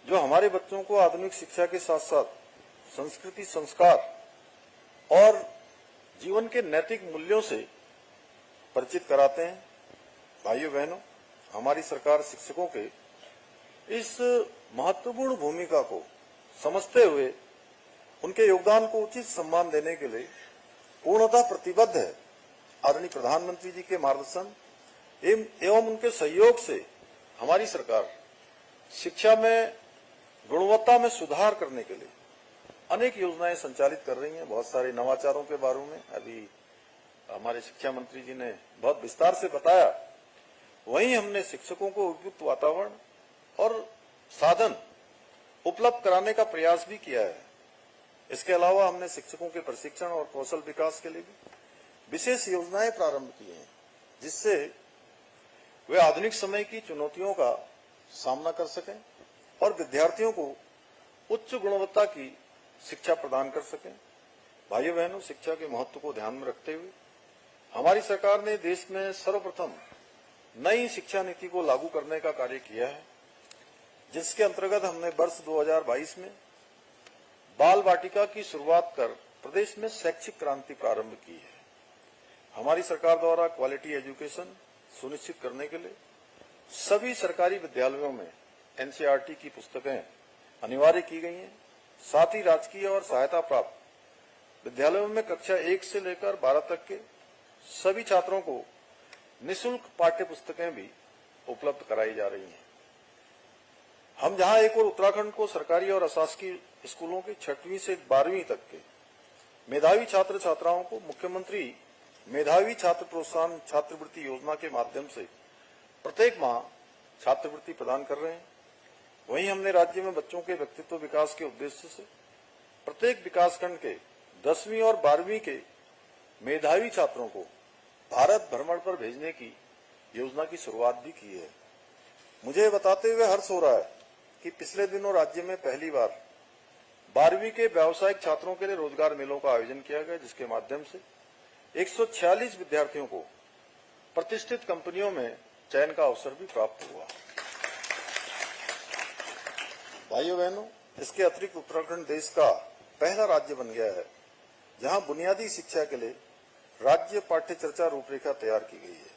जो हमारे बच्चों को आधुनिक शिक्षा के साथ साथ संस्कृति, संस्कार और जीवन के नैतिक मूल्यों से परिचित कराते हैं। भाइयों बहनों, हमारी सरकार शिक्षकों के इस महत्वपूर्ण भूमिका को समझते हुए उनके योगदान को उचित सम्मान देने के लिए पूर्णतः प्रतिबद्ध है। आदरणीय प्रधानमंत्री जी के मार्गदर्शन एवं उनके सहयोग से हमारी सरकार शिक्षा में गुणवत्ता में सुधार करने के लिए अनेक योजनाएं संचालित कर रही हैं। बहुत सारे नवाचारों के बारे में अभी हमारे शिक्षा मंत्री जी ने बहुत विस्तार से बताया। वहीं हमने शिक्षकों को उपयुक्त वातावरण और साधन उपलब्ध कराने का प्रयास भी किया है। इसके अलावा हमने शिक्षकों के प्रशिक्षण और कौशल विकास के लिए भी विशेष योजनाएं प्रारंभ की हैं, जिससे वे आधुनिक समय की चुनौतियों का सामना कर सकें और विद्यार्थियों को उच्च गुणवत्ता की शिक्षा प्रदान कर सकें। भाइयों बहनों, शिक्षा के महत्व को ध्यान में रखते हुए हमारी सरकार ने देश में सर्वप्रथम नई शिक्षा नीति को लागू करने का कार्य किया है, जिसके अंतर्गत हमने वर्ष 2022 में बाल वाटिका की शुरुआत कर प्रदेश में शैक्षिक क्रांति प्रारंभ की है। हमारी सरकार द्वारा क्वालिटी एजुकेशन सुनिश्चित करने के लिए सभी सरकारी विद्यालयों में एनसीईआरटी की पुस्तकें अनिवार्य की गई हैं। साथ ही राजकीय और सहायता प्राप्त विद्यालयों में कक्षा 1 से लेकर 12 तक के सभी छात्रों को निःशुल्क पाठ्य पुस्तकें भी उपलब्ध कराई जा रही हैं। हम जहां एक और उत्तराखंड को सरकारी और अशासकीय स्कूलों के 6वीं से 12वीं तक के मेधावी छात्र छात्राओं को मुख्यमंत्री मेधावी छात्र प्रोत्साहन छात्रवृत्ति योजना के माध्यम से प्रत्येक माह छात्रवृत्ति प्रदान कर रहे हैं। वहीं हमने राज्य में बच्चों के व्यक्तित्व विकास के उद्देश्य से प्रत्येक विकासखंड के 10वीं और 12वीं के मेधावी छात्रों को भारत भ्रमण पर भेजने की योजना की शुरुआत भी की है। मुझे बताते हुए हर्ष हो रहा है कि पिछले दिनों राज्य में पहली बार 12वीं के व्यावसायिक छात्रों के लिए रोजगार मेलों का आयोजन किया गया, जिसके माध्यम से 146 विद्यार्थियों को प्रतिष्ठित कंपनियों में चयन का अवसर भी प्राप्त हुआ। भाइयों बहनों, इसके अतिरिक्त उत्तराखंड देश का पहला राज्य बन गया है जहां बुनियादी शिक्षा के लिए राज्य पाठ्य चर्चा रूपरेखा तैयार की गई है।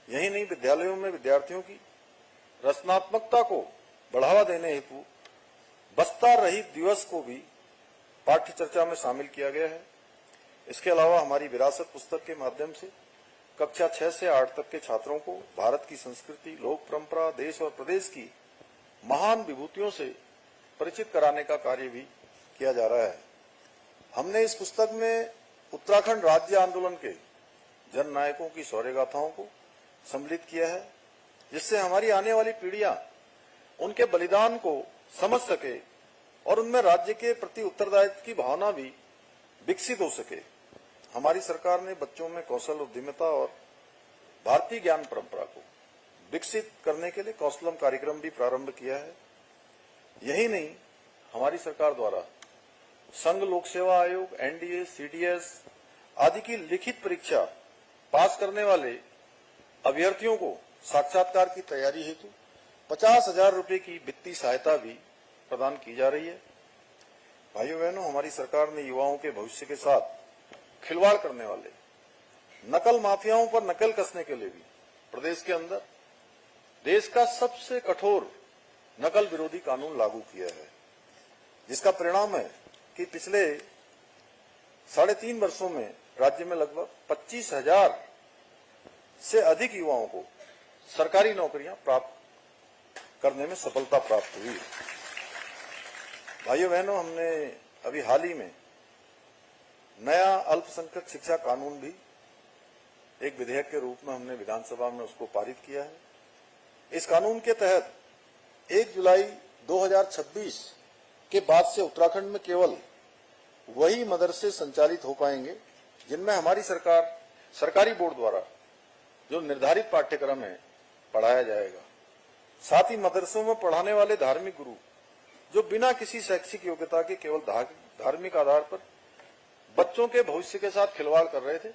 यही नहीं, विद्यालयों में विद्यार्थियों की रचनात्मकता को बढ़ावा देने हेतु बस्ता रहित दिवस को भी पाठ्य चर्चा में शामिल किया गया है। इसके अलावा हमारी विरासत पुस्तक के माध्यम से कक्षा 6 से 8 तक के छात्रों को भारत की संस्कृति, लोक परंपरा, देश और प्रदेश की महान विभूतियों से परिचित कराने का कार्य भी किया जा रहा है। हमने इस पुस्तक में उत्तराखंड राज्य आंदोलन के जन नायकों की शौर्य गाथाओं को सम्मिलित किया है, जिससे हमारी आने वाली पीढ़ियां उनके बलिदान को समझ सके और उनमें राज्य के प्रति उत्तरदायित्व की भावना भी विकसित हो सके। हमारी सरकार ने बच्चों में कौशल, उद्यमिता और भारतीय ज्ञान परंपरा को विकसित करने के लिए कौशलम कार्यक्रम भी प्रारंभ किया है। यही नहीं, हमारी सरकार द्वारा संघ लोक सेवा आयोग, एनडीए, सीडीएस आदि की लिखित परीक्षा पास करने वाले अभ्यर्थियों को साक्षात्कार की तैयारी हेतु 50,000 रुपए की वित्तीय सहायता भी प्रदान की जा रही है। भाइयों बहनों, हमारी सरकार ने युवाओं के भविष्य के साथ खिलवाड़ करने वाले नकल माफियाओं पर नकल कसने के लिए भी प्रदेश के अंदर देश का सबसे कठोर नकल विरोधी कानून लागू किया है, जिसका परिणाम है कि पिछले 3.5 वर्षों में राज्य में लगभग 25,000 से अधिक युवाओं को सरकारी नौकरियां प्राप्त करने में सफलता प्राप्त हुई है। भाइयों बहनों, हमने अभी हाल ही में नया अल्पसंख्यक शिक्षा कानून भी एक विधेयक के रूप में हमने विधानसभा में उसको पारित किया है। इस कानून के तहत 1 जुलाई 2026 के बाद से उत्तराखंड में केवल वही मदरसे संचालित हो पाएंगे जिनमें हमारी सरकार सरकारी बोर्ड द्वारा जो निर्धारित पाठ्यक्रम है पढ़ाया जाएगा। साथ ही मदरसों में पढ़ाने वाले धार्मिक गुरु जो बिना किसी शैक्षिक योग्यता के केवल धार्मिक आधार पर बच्चों के भविष्य के साथ खिलवाड़ कर रहे थे,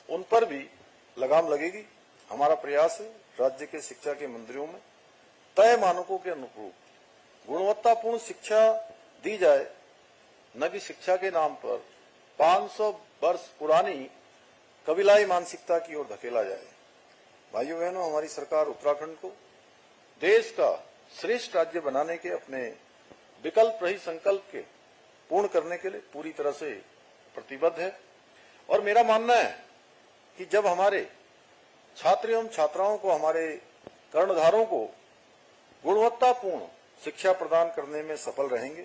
उन पर भी लगाम लगेगी। हमारा प्रयास है राज्य के शिक्षा के मंदिरों में तय मानकों के अनुरूप गुणवत्तापूर्ण शिक्षा दी जाए, न कि शिक्षा के नाम पर 500 वर्ष पुरानी कबीलाई मानसिकता की ओर धकेला जाए। भाइयों बहनों, हमारी सरकार उत्तराखंड को देश का श्रेष्ठ राज्य बनाने के अपने विकल्प रहित संकल्प के पूर्ण करने के लिए पूरी तरह से प्रतिबद्ध है। और मेरा मानना है कि जब हमारे छात्र एवं छात्राओं को, हमारे कर्णधारों को गुणवत्तापूर्ण शिक्षा प्रदान करने में सफल रहेंगे,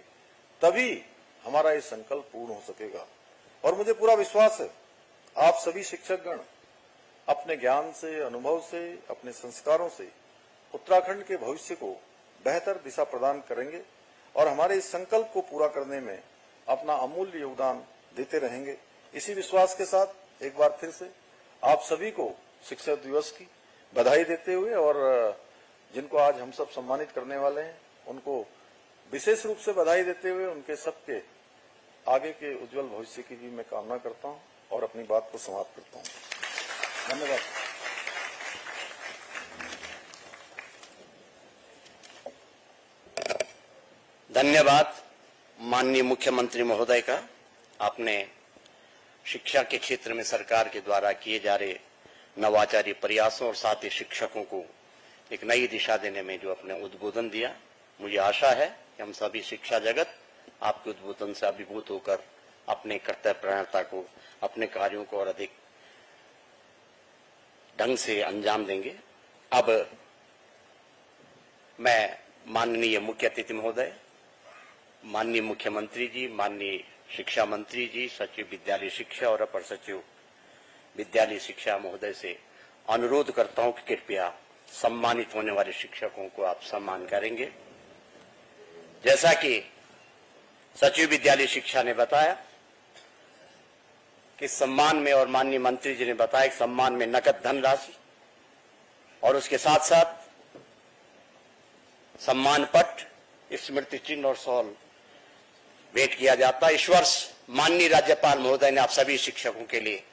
तभी हमारा ये संकल्प पूर्ण हो सकेगा। और मुझे पूरा विश्वास है आप सभी शिक्षकगण अपने ज्ञान से, अनुभव से, अपने संस्कारों से उत्तराखंड के भविष्य को बेहतर दिशा प्रदान करेंगे और हमारे इस संकल्प को पूरा करने में अपना अमूल्य योगदान देते रहेंगे। इसी विश्वास के साथ एक बार फिर से आप सभी को शिक्षक दिवस की बधाई देते हुए, और जिनको आज हम सब सम्मानित करने वाले हैं उनको विशेष रूप से बधाई देते हुए उनके सबके आगे के उज्जवल भविष्य की भी मैं कामना करता हूं और अपनी बात को समाप्त करता हूं। धन्यवाद। धन्यवाद माननीय मुख्यमंत्री महोदय का। आपने शिक्षा के क्षेत्र में सरकार के द्वारा किए जा रहे नवाचारी प्रयासों और साथ ही शिक्षकों को एक नई दिशा देने में जो अपने उद्बोधन दिया, मुझे आशा है कि हम सभी शिक्षा जगत आपके उद्बोधन से अभिभूत होकर अपने कर्तव्यपरायणता को, अपने कार्यों को और अधिक ढंग से अंजाम देंगे। अब मैं माननीय मुख्य अतिथि महोदय, माननीय मुख्यमंत्री जी, माननीय शिक्षा मंत्री जी, सचिव विद्यालय शिक्षा और अपर सचिव विद्यालय शिक्षा महोदय से अनुरोध करता हूं कि कृपया सम्मानित होने वाले शिक्षकों को आप सम्मान करेंगे। जैसा कि सचिव विद्यालय शिक्षा ने बताया कि सम्मान में, और माननीय मंत्री जी ने बताया कि सम्मान में नकद धनराशि और उसके साथ साथ सम्मान पत्र, स्मृति चिन्ह और शॉल भेंट किया जाता है। इस वर्ष माननीय राज्यपाल महोदय ने आप सभी शिक्षकों के लिए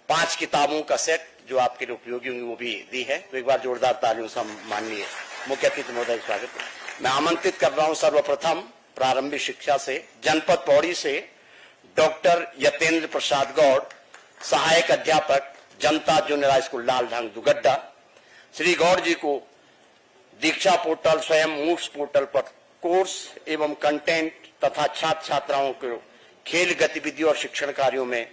5 किताबों का सेट जो आपके लिए उपयोगी होंगी वो भी दी है। तो एक बार जोरदार तालियों से माननीय मुख्य अतिथि महोदय स्वागत है। मैं आमंत्रित कर रहा हूं सर्वप्रथम प्रारंभिक शिक्षा से जनपद पौड़ी से डॉक्टर यतेंद्र प्रसाद गौड़, सहायक अध्यापक, Janata junior high school Laldhang Dugadda. Shri Gaur ji को Diksha portal, Swayam MOOCs portal पर कोर्स एवं कंटेंट तथा छात्र छात्राओं को खेल गतिविधियों और शिक्षण कार्यों में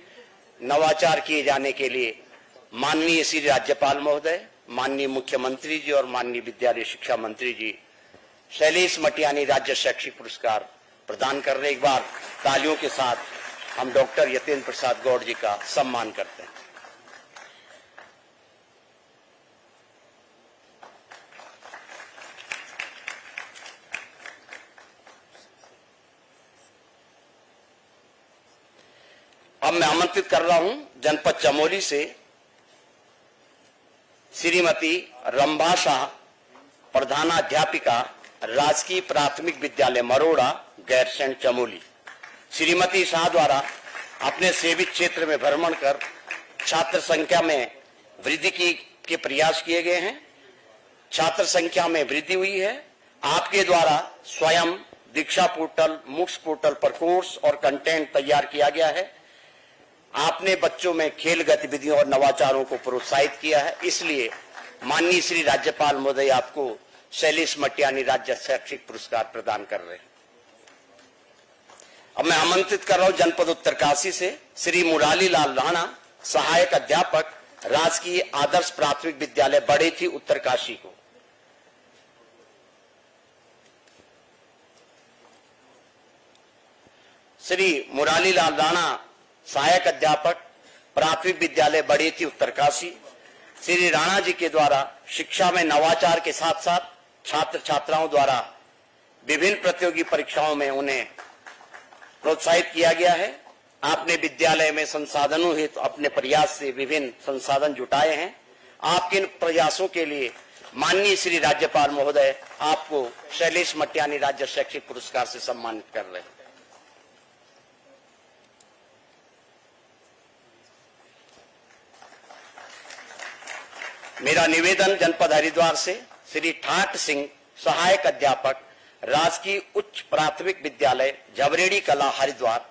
नवाचार किए जाने के लिए माननीय श्री राज्यपाल महोदय, माननीय मुख्यमंत्री जी और माननीय विद्यालय शिक्षा मंत्री जी शैलेश मटियानी राज्य शैक्षिक पुरस्कार प्रदान कर रहे। एक बार तालियों के साथ हम डॉक्टर यतेंद्र प्रसाद गौड़ जी का सम्मान करते हैं। अब मैं आमंत्रित कर रहा हूं जनपद चमोली से श्रीमती रंभा शाह, प्रधानाध्यापिका, राजकीय प्राथमिक विद्यालय मरोड़ा, गैरसैंण चमोली। श्रीमती शाह द्वारा अपने सेवित क्षेत्र में भ्रमण कर छात्र संख्या में वृद्धि के प्रयास किए गए हैं। छात्र संख्या में वृद्धि हुई है। आपके द्वारा स्वयं दीक्षा पोर्टल, मूक्स पोर्टल पर कोर्स और कंटेंट तैयार किया गया है। आपने बच्चों में खेल गतिविधियों और नवाचारों को प्रोत्साहित किया है, इसलिए माननीय श्री राज्यपाल महोदय आपको शैलेश मटियानी राज्य शैक्षिक पुरस्कार प्रदान कर रहे हैं। अब मैं आमंत्रित कर रहा हूं जनपद उत्तरकाशी से श्री मुरारी लाल राणा, सहायक अध्यापक, राजकीय आदर्श प्राथमिक विद्यालय बड़ेथी उत्तरकाशी को। श्री मुरारी लाल राणा, सहायक अध्यापक, प्राथमिक विद्यालय बड़ेथी उत्तरकाशी। श्री राणा जी के द्वारा शिक्षा में नवाचार के साथ साथ छात्र छात्राओं द्वारा विभिन्न प्रतियोगी परीक्षाओं में उन्हें प्रोत्साहित किया गया है। आपने विद्यालय में संसाधनों हेतु अपने प्रयास से विभिन्न संसाधन जुटाए हैं। आपके इन प्रयासों के लिए माननीय श्री राज्यपाल महोदय आपको शैलेश मटियानी राज्य शैक्षिक पुरस्कार से सम्मानित कर रहे हैं। मेरा निवेदन जनपद हरिद्वार से श्री ठाट सिंह, सहायक अध्यापक, राजकीय उच्च प्राथमिक विद्यालय झबरेड़ी कला हरिद्वार।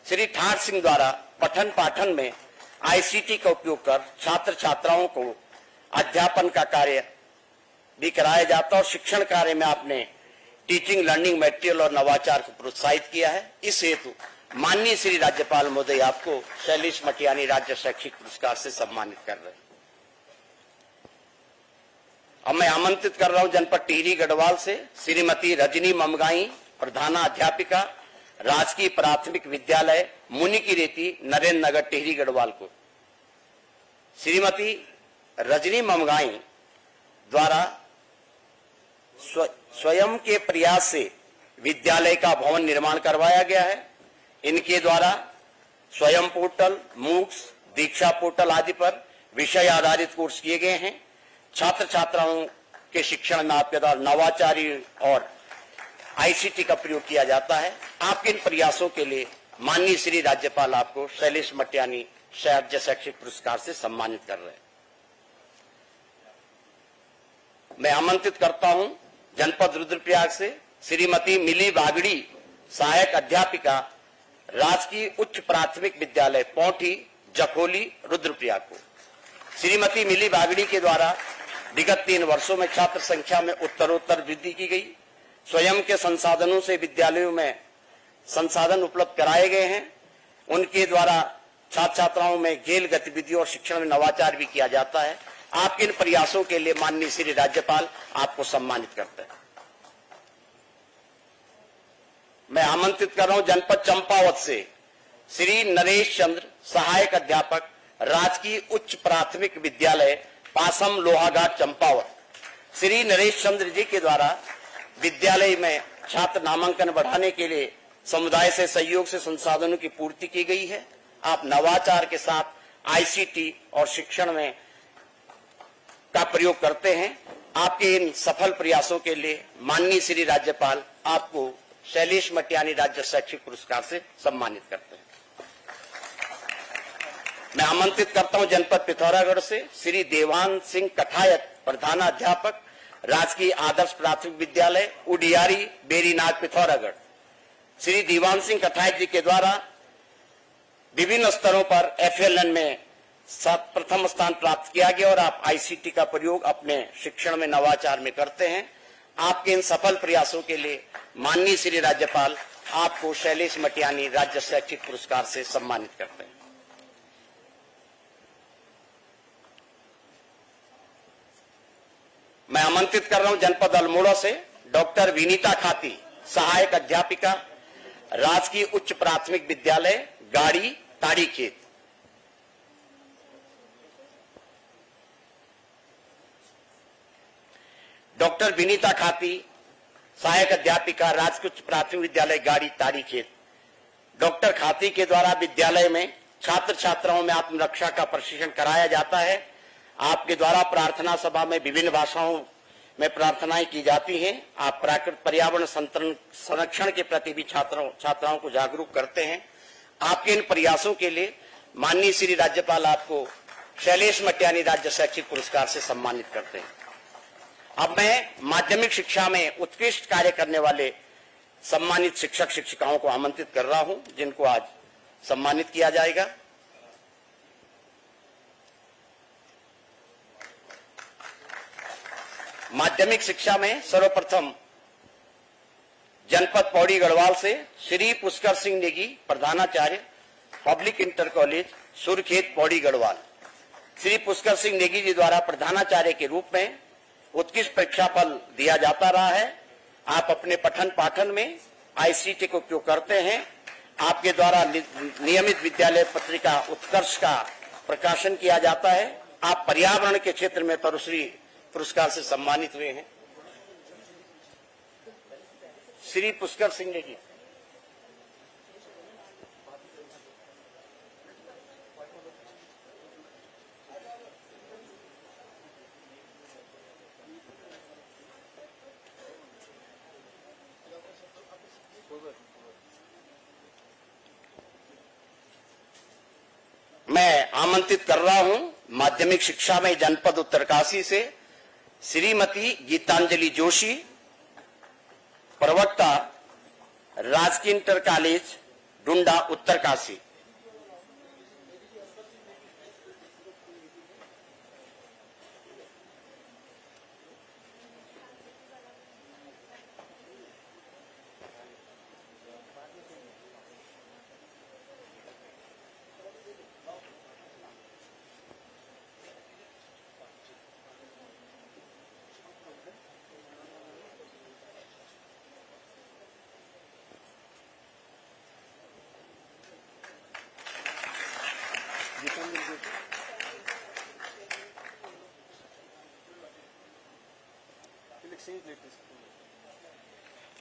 श्री ठाट सिंह द्वारा पठन पाठन में आईसीटी का उपयोग कर छात्र छात्राओं को अध्यापन का कार्य भी कराया जाता है और शिक्षण कार्य में आपने टीचिंग लर्निंग मटेरियल और नवाचार को प्रोत्साहित किया है। इस हेतु माननीय श्री राज्यपाल महोदय आपको शैलेश मटियानी राज्य शैक्षिक पुरस्कार से सम्मानित कर रहे हैं। अब मैं आमंत्रित कर रहा हूं जनपद टिहरी गढ़वाल से श्रीमती रजनी ममगाई, प्रधानाध्यापिका, राजकीय प्राथमिक विद्यालय मुनि की रेती, नरेंद्र नगर, टिहरी गढ़वाल को। श्रीमती रजनी ममगाई द्वारा स्वयं के प्रयास से विद्यालय का भवन निर्माण करवाया गया है। इनके द्वारा स्वयं पोर्टल, मूक्स, दीक्षा पोर्टल आदि पर विषय आधारित कोर्स किए गए हैं। छात्र छात्राओं के शिक्षण में आपके द्वारा नवाचारी और आईसीटी का प्रयोग किया जाता है। आपके इन प्रयासों के लिए माननीय श्री राज्यपाल आपको शैलेश मटियानी राज्य शैक्षिक पुरस्कार से सम्मानित कर रहे हैं। मैं आमंत्रित करता हूं जनपद रुद्रप्रयाग से श्रीमती मिली बागड़ी, सहायक अध्यापिका, राजकीय उच्च प्राथमिक विद्यालय पौठी जखोली, रुद्रप्रयाग को। श्रीमती मिली बागड़ी के द्वारा विगत 3 वर्षों में छात्र संख्या में उत्तरोत्तर वृद्धि की गई। स्वयं के संसाधनों से विद्यालयों में संसाधन उपलब्ध कराए गए हैं। उनके द्वारा छात्र छात्राओं में खेल गतिविधियों और शिक्षण में नवाचार भी किया जाता है। आपके इन प्रयासों के लिए माननीय श्री राज्यपाल आपको सम्मानित करते हैं। मैं आमंत्रित कर रहा हूं जनपद चंपावत से श्री नरेश चंद्र, सहायक अध्यापक, राजकीय उच्च प्राथमिक विद्यालय पासम लोहाघाट चंपावत। श्री नरेश चंद्र जी के द्वारा विद्यालय में छात्र नामांकन बढ़ाने के लिए समुदाय से सहयोग से संसाधनों की पूर्ति की गई है। आप नवाचार के साथ आईसीटी और शिक्षण में का प्रयोग करते हैं। आपके इन सफल प्रयासों के लिए माननीय श्री राज्यपाल आपको शैलेश मटियानी राज्य शैक्षिक पुरस्कार से सम्मानित करते हैं। मैं आमंत्रित करता हूं जनपद पिथौरागढ़ से श्री देवान सिंह कठायत, प्रधानाध्यापक, राजकीय आदर्श प्राथमिक विद्यालय उडियारी, बेरीनाग, पिथौरागढ़। श्री दीवान सिंह कठायत जी के द्वारा विभिन्न स्तरों पर एफएलएन में प्रथम स्थान प्राप्त किया गया और आप आईसीटी का प्रयोग अपने शिक्षण में नवाचार में करते हैं। आपके इन सफल प्रयासों के लिए माननीय श्री राज्यपाल आपको शैलेश मटियानी राज्य शैक्षिक पुरस्कार से सम्मानित करते हैं। मैं आमंत्रित कर रहा हूं जनपद अल्मोड़ा से डॉक्टर विनीता खाती, सहायक अध्यापिका, राजकीय उच्च प्राथमिक विद्यालय गाड़ी ताड़ीखेत। डॉक्टर विनीता खाती, सहायक अध्यापिका, राजकीय उच्च प्राथमिक विद्यालय गाड़ी ताड़ीखेत। डॉक्टर खाती के द्वारा विद्यालय में छात्र छात्राओं में आत्मरक्षा का प्रशिक्षण कराया जाता है। आपके द्वारा प्रार्थना सभा में विभिन्न भाषाओं में प्रार्थनाएं की जाती हैं। आप प्राकृतिक पर्यावरण संरक्षण के प्रति भी छात्राओं को जागरूक करते हैं। आपके इन प्रयासों के लिए माननीय श्री राज्यपाल आपको शैलेश मटियानी राज्य शैक्षिक पुरस्कार से सम्मानित करते हैं। अब मैं माध्यमिक शिक्षा में उत्कृष्ट कार्य करने वाले सम्मानित शिक्षक शिक्षिकाओं को आमंत्रित कर रहा हूं, जिनको आज सम्मानित किया जाएगा। माध्यमिक शिक्षा में सर्वप्रथम जनपद पौड़ी गढ़वाल से श्री पुष्कर सिंह नेगी, प्रधानाचार्य, public inter college Surkhet Pauri Garhwal. Shri Pushkar Singh Negi ji द्वारा प्रधानाचार्य के रूप में उत्कृष्ट परीक्षा फल दिया जाता रहा है। आप अपने पठन पाठन में आईसीटी का उपयोग करते हैं। आपके द्वारा नियमित विद्यालय पत्रिका उत्कर्ष का प्रकाशन किया जाता है। आप पर्यावरण के क्षेत्र में तरुश्री पुरस्कार से सम्मानित हुए हैं। श्री पुष्कर सिंह नेगी। मैं आमंत्रित कर रहा हूं माध्यमिक शिक्षा में जनपद उत्तरकाशी से श्रीमती गीतांजलि जोशी, प्रवक्ता, राजकीय इंटर कॉलेज डुंडा उत्तरकाशी।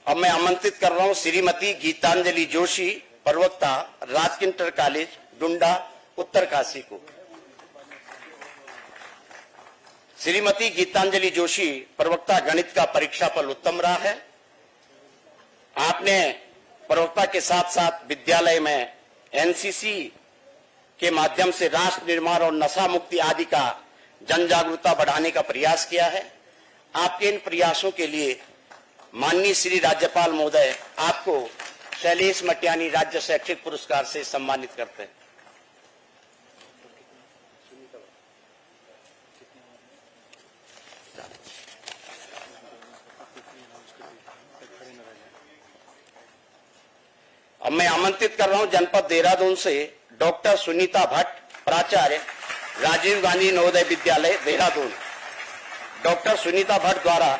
अब मैं आमंत्रित कर रहा हूं श्रीमती गीतांजलि जोशी, प्रवक्ता, राजकीय इंटर कॉलेज डुंडा उत्तरकाशी को। श्रीमती गीतांजलि जोशी, प्रवक्ता, गणित का परीक्षा फल उत्तम रहा है। आपने प्रवक्ता के साथ साथ विद्यालय में एनसीसी के माध्यम से राष्ट्र निर्माण और नशा मुक्ति आदि का जन जागरूकता बढ़ाने का प्रयास किया है। आपके इन प्रयासों के लिए माननीय श्री राज्यपाल महोदय आपको शैलेश मटियानी राज्य शैक्षिक पुरस्कार से सम्मानित करते हैं। अब मैं आमंत्रित कर रहा हूं जनपद देहरादून से डॉक्टर सुनीता भट्ट, प्राचार्य, राजीव गांधी नवोदय विद्यालय देहरादून। डॉक्टर सुनीता भट्ट द्वारा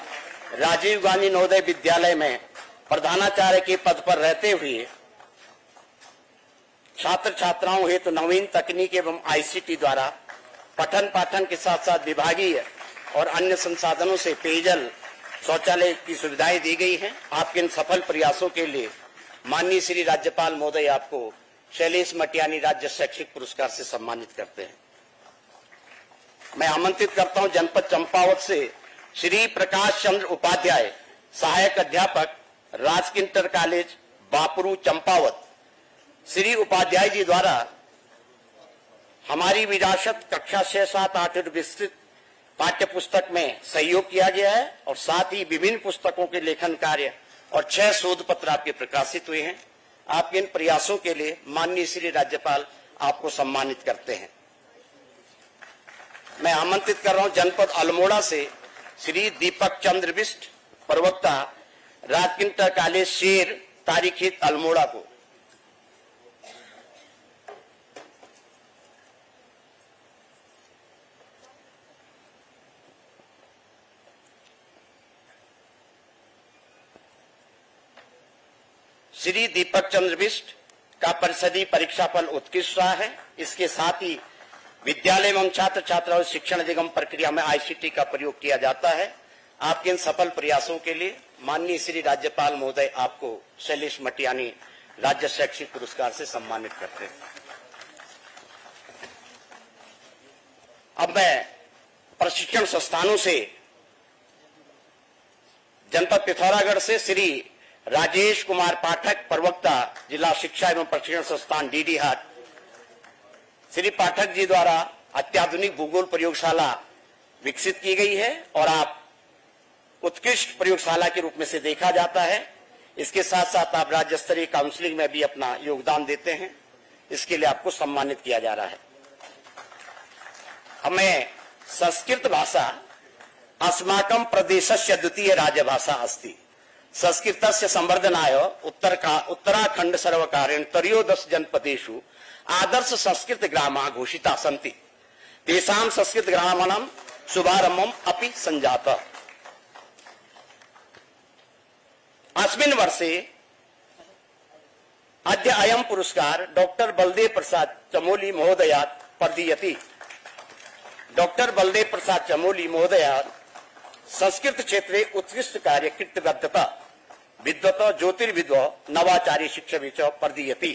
राजीव गांधी नवोदय विद्यालय में प्रधानाचार्य के पद पर रहते हुए छात्र छात्राओं हेतु नवीन तकनीक एवं आईसीटी द्वारा पठन पाठन के साथ साथ विभागीय और अन्य संसाधनों से पेयजल, शौचालय की सुविधाएं दी गई हैं। आपके इन सफल प्रयासों के लिए माननीय श्री राज्यपाल महोदय आपको शैलेश मटियानी राज्य शैक्षिक पुरस्कार से सम्मानित करते हैं। मैं आमंत्रित करता हूं जनपद चंपावत से श्री प्रकाश चंद्र उपाध्याय, सहायक अध्यापक, राजकीय इंटर कॉलेज बापरू चंपावत। श्री उपाध्याय जी द्वारा हमारी विरासत कक्षा 6, 7, 8 विस्तृत पाठ्य पुस्तक में सहयोग किया गया है और साथ ही विभिन्न पुस्तकों के लेखन कार्य और 6 शोध पत्र आपके प्रकाशित हुए हैं। आपके इन प्रयासों के लिए माननीय श्री राज्यपाल आपको सम्मानित करते हैं। मैं आमंत्रित कर रहा हूं जनपद अल्मोड़ा से श्री दीपक चंद्र बिष्ट, प्रवक्ता, राजकीय इंटर कॉलेज शेर तारीखित अल्मोड़ा को। श्री दीपक चंद्र बिष्ट का परिषदीय परीक्षा फल उत्कृष्ट रहा है। इसके साथ ही विद्यालय एवं छात्र छात्राओं शिक्षण निगम प्रक्रिया में आईसीटी का प्रयोग किया जाता है। आपके इन सफल प्रयासों के लिए माननीय श्री राज्यपाल महोदय आपको शैलेश मटियानी राज्य शैक्षिक पुरस्कार से सम्मानित करते हैं। अब मैं प्रशिक्षण संस्थानों से जनपद पिथौरागढ़ से श्री राजेश कुमार पाठक, प्रवक्ता, जिला शिक्षा एवं प्रशिक्षण संस्थान डीडी हाट। श्री पाठक जी द्वारा अत्याधुनिक भूगोल प्रयोगशाला विकसित की गई है और आप उत्कृष्ट प्रयोगशाला के रूप में से देखा जाता है। इसके साथ साथ आप राज्य स्तरीय काउंसलिंग में भी अपना योगदान देते हैं। इसके लिए आपको सम्मानित किया जा रहा है। हमें संस्कृत भाषा अस्माकं प्रदेशस्य द्वितीय राजभाषा अस्ति। संस्कृतस्य संवर्धनाय उत्तराखंड सर्वकारेण त्रयोदश जनपदेषु आदर्श संस्कृत ग्रामाः घोषिताः सन्ति। तेषां संस्कृत ग्रामाणां शुभारम्भम् अपि सञ्जातः। अस्मिन् वर्षे अद्य अयं पुरस्कार डॉक्टर बलदेव प्रसाद चमोली महोदयात् प्रदीयते। डॉक्टर बलदेव प्रसाद चमोली महोदयात् संस्कृत क्षेत्रे उत्कृष्ट कार्य कृतवन्तः विद्वत ज्योतिर्विद्व नवाचारी शिक्षवे च प्रदीयते।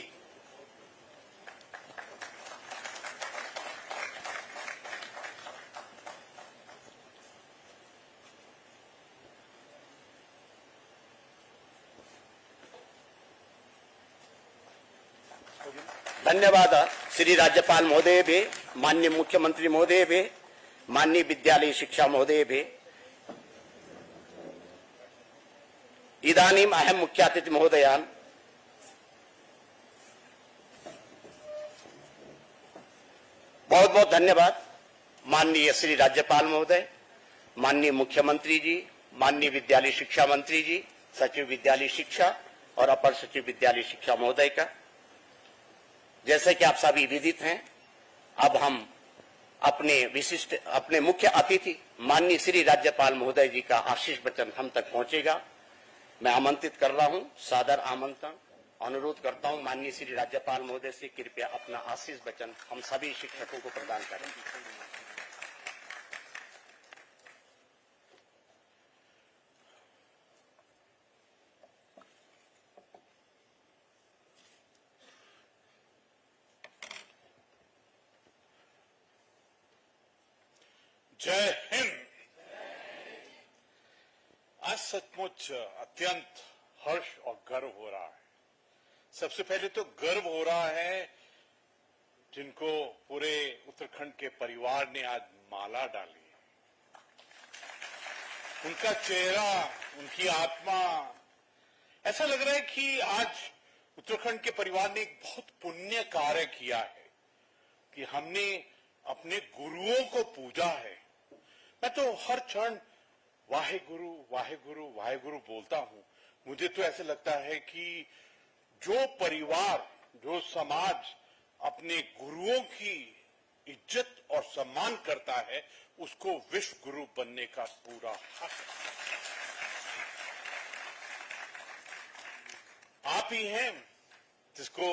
धन्यवाद श्री राज्यपाल महोदय भे, माननीय मुख्यमंत्री महोदय भे, माननीय विद्यालय शिक्षा महोदय भे। इदानीम अहम मुख्य अतिथि महोदयान बहुत बहुत धन्यवाद माननीय श्री राज्यपाल महोदय, माननीय मुख्यमंत्री जी, माननीय विद्यालय शिक्षा मंत्री जी, सचिव विद्यालय शिक्षा और अपर सचिव विद्यालय शिक्षा महोदय का। जैसे कि आप सभी विदित हैं, अब हम अपने मुख्य अतिथि माननीय श्री राज्यपाल महोदय जी का आशीष वचन हम तक पहुंचेगा। मैं आमंत्रित कर रहा हूं, सादर आमंत्रण अनुरोध करता हूं माननीय श्री राज्यपाल महोदय से कृपया अपना आशीष वचन हम सभी शिक्षकों को प्रदान करें। जय हिंद। आज सचमुच अत्यंत हर्ष और गर्व हो रहा है। सबसे पहले तो गर्व हो रहा है जिनको पूरे उत्तराखंड के परिवार ने आज माला डाली। उनका चेहरा, उनकी आत्मा, ऐसा लग रहा है कि आज उत्तराखंड के परिवार ने एक बहुत पुण्य कार्य किया है कि हमने अपने गुरुओं को पूजा है। मैं तो हर क्षण वाहे गुरु वाहे गुरु वाहे गुरु बोलता हूं। मुझे तो ऐसे लगता है कि जो परिवार, जो समाज अपने गुरुओं की इज्जत और सम्मान करता है, उसको विश्व गुरु बनने का पूरा हक है। आप ही हैं जिसको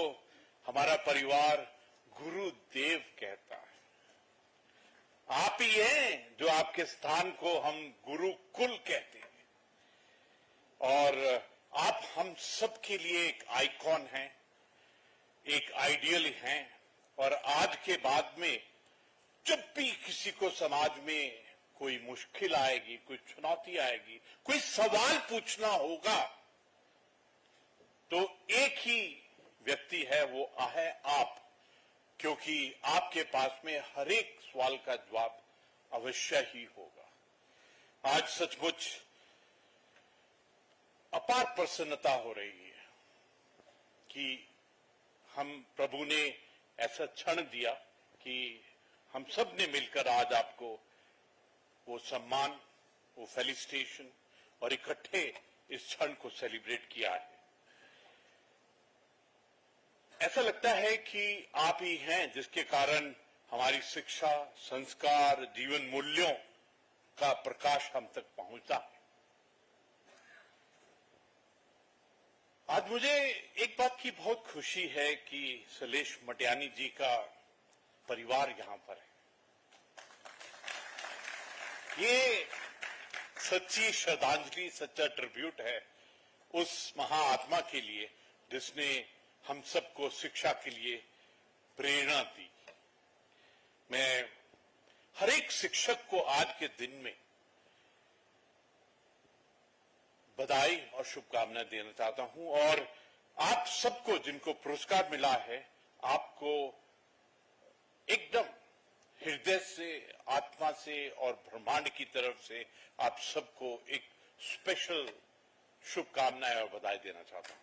हमारा परिवार गुरुदेव कहता है। आप ही हैं जो आपके स्थान को हम गुरुकुल कहते हैं। और आप हम सब के लिए एक आइकॉन हैं, एक आइडियल हैं। और आज के बाद में जब भी किसी को समाज में कोई मुश्किल आएगी, कोई चुनौती आएगी, कोई सवाल पूछना होगा, तो एक ही व्यक्ति है, वो है आप। क्योंकि आपके पास में हर एक सवाल का जवाब अवश्य ही होगा। आज सचमुच अपार प्रसन्नता हो रही है कि हम प्रभु ने ऐसा क्षण दिया कि हम सब ने मिलकर आज आपको वो सम्मान, वो फेलिसिटेशन और इकट्ठे इस क्षण को सेलिब्रेट किया है। ऐसा लगता है कि आप ही हैं जिसके कारण हमारी शिक्षा, संस्कार, जीवन मूल्यों का प्रकाश हम तक पहुंचता है। आज मुझे एक बात की बहुत खुशी है कि शैलेश मटियानी जी का परिवार यहां पर है। ये सच्ची श्रद्धांजलि, सच्चा ट्रिब्यूट है उस महाआत्मा के लिए जिसने हम सबको शिक्षा के लिए प्रेरणा दी। मैं हर एक शिक्षक को आज के दिन में बधाई और शुभकामनाएं देना चाहता हूं। और आप सबको जिनको पुरस्कार मिला है, आपको एकदम हृदय से, आत्मा से और ब्रह्मांड की तरफ से आप सबको एक स्पेशल शुभकामनाएं और बधाई देना चाहता हूं।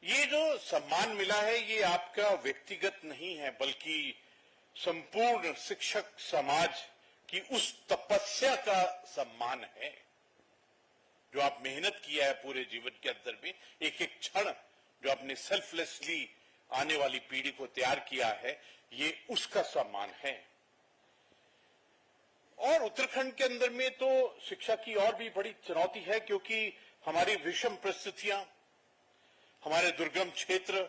ये जो सम्मान मिला है, ये आपका व्यक्तिगत नहीं है, बल्कि संपूर्ण शिक्षक समाज की उस तपस्या का सम्मान है जो आप मेहनत किया है पूरे जीवन के अंदर में, एक एक क्षण जो आपने सेल्फलेसली आने वाली पीढ़ी को तैयार किया है, ये उसका सम्मान है। और उत्तराखंड के अंदर में तो शिक्षा की और भी बड़ी चुनौती है, क्योंकि हमारी विषम परिस्थितियां, हमारे दुर्गम क्षेत्र,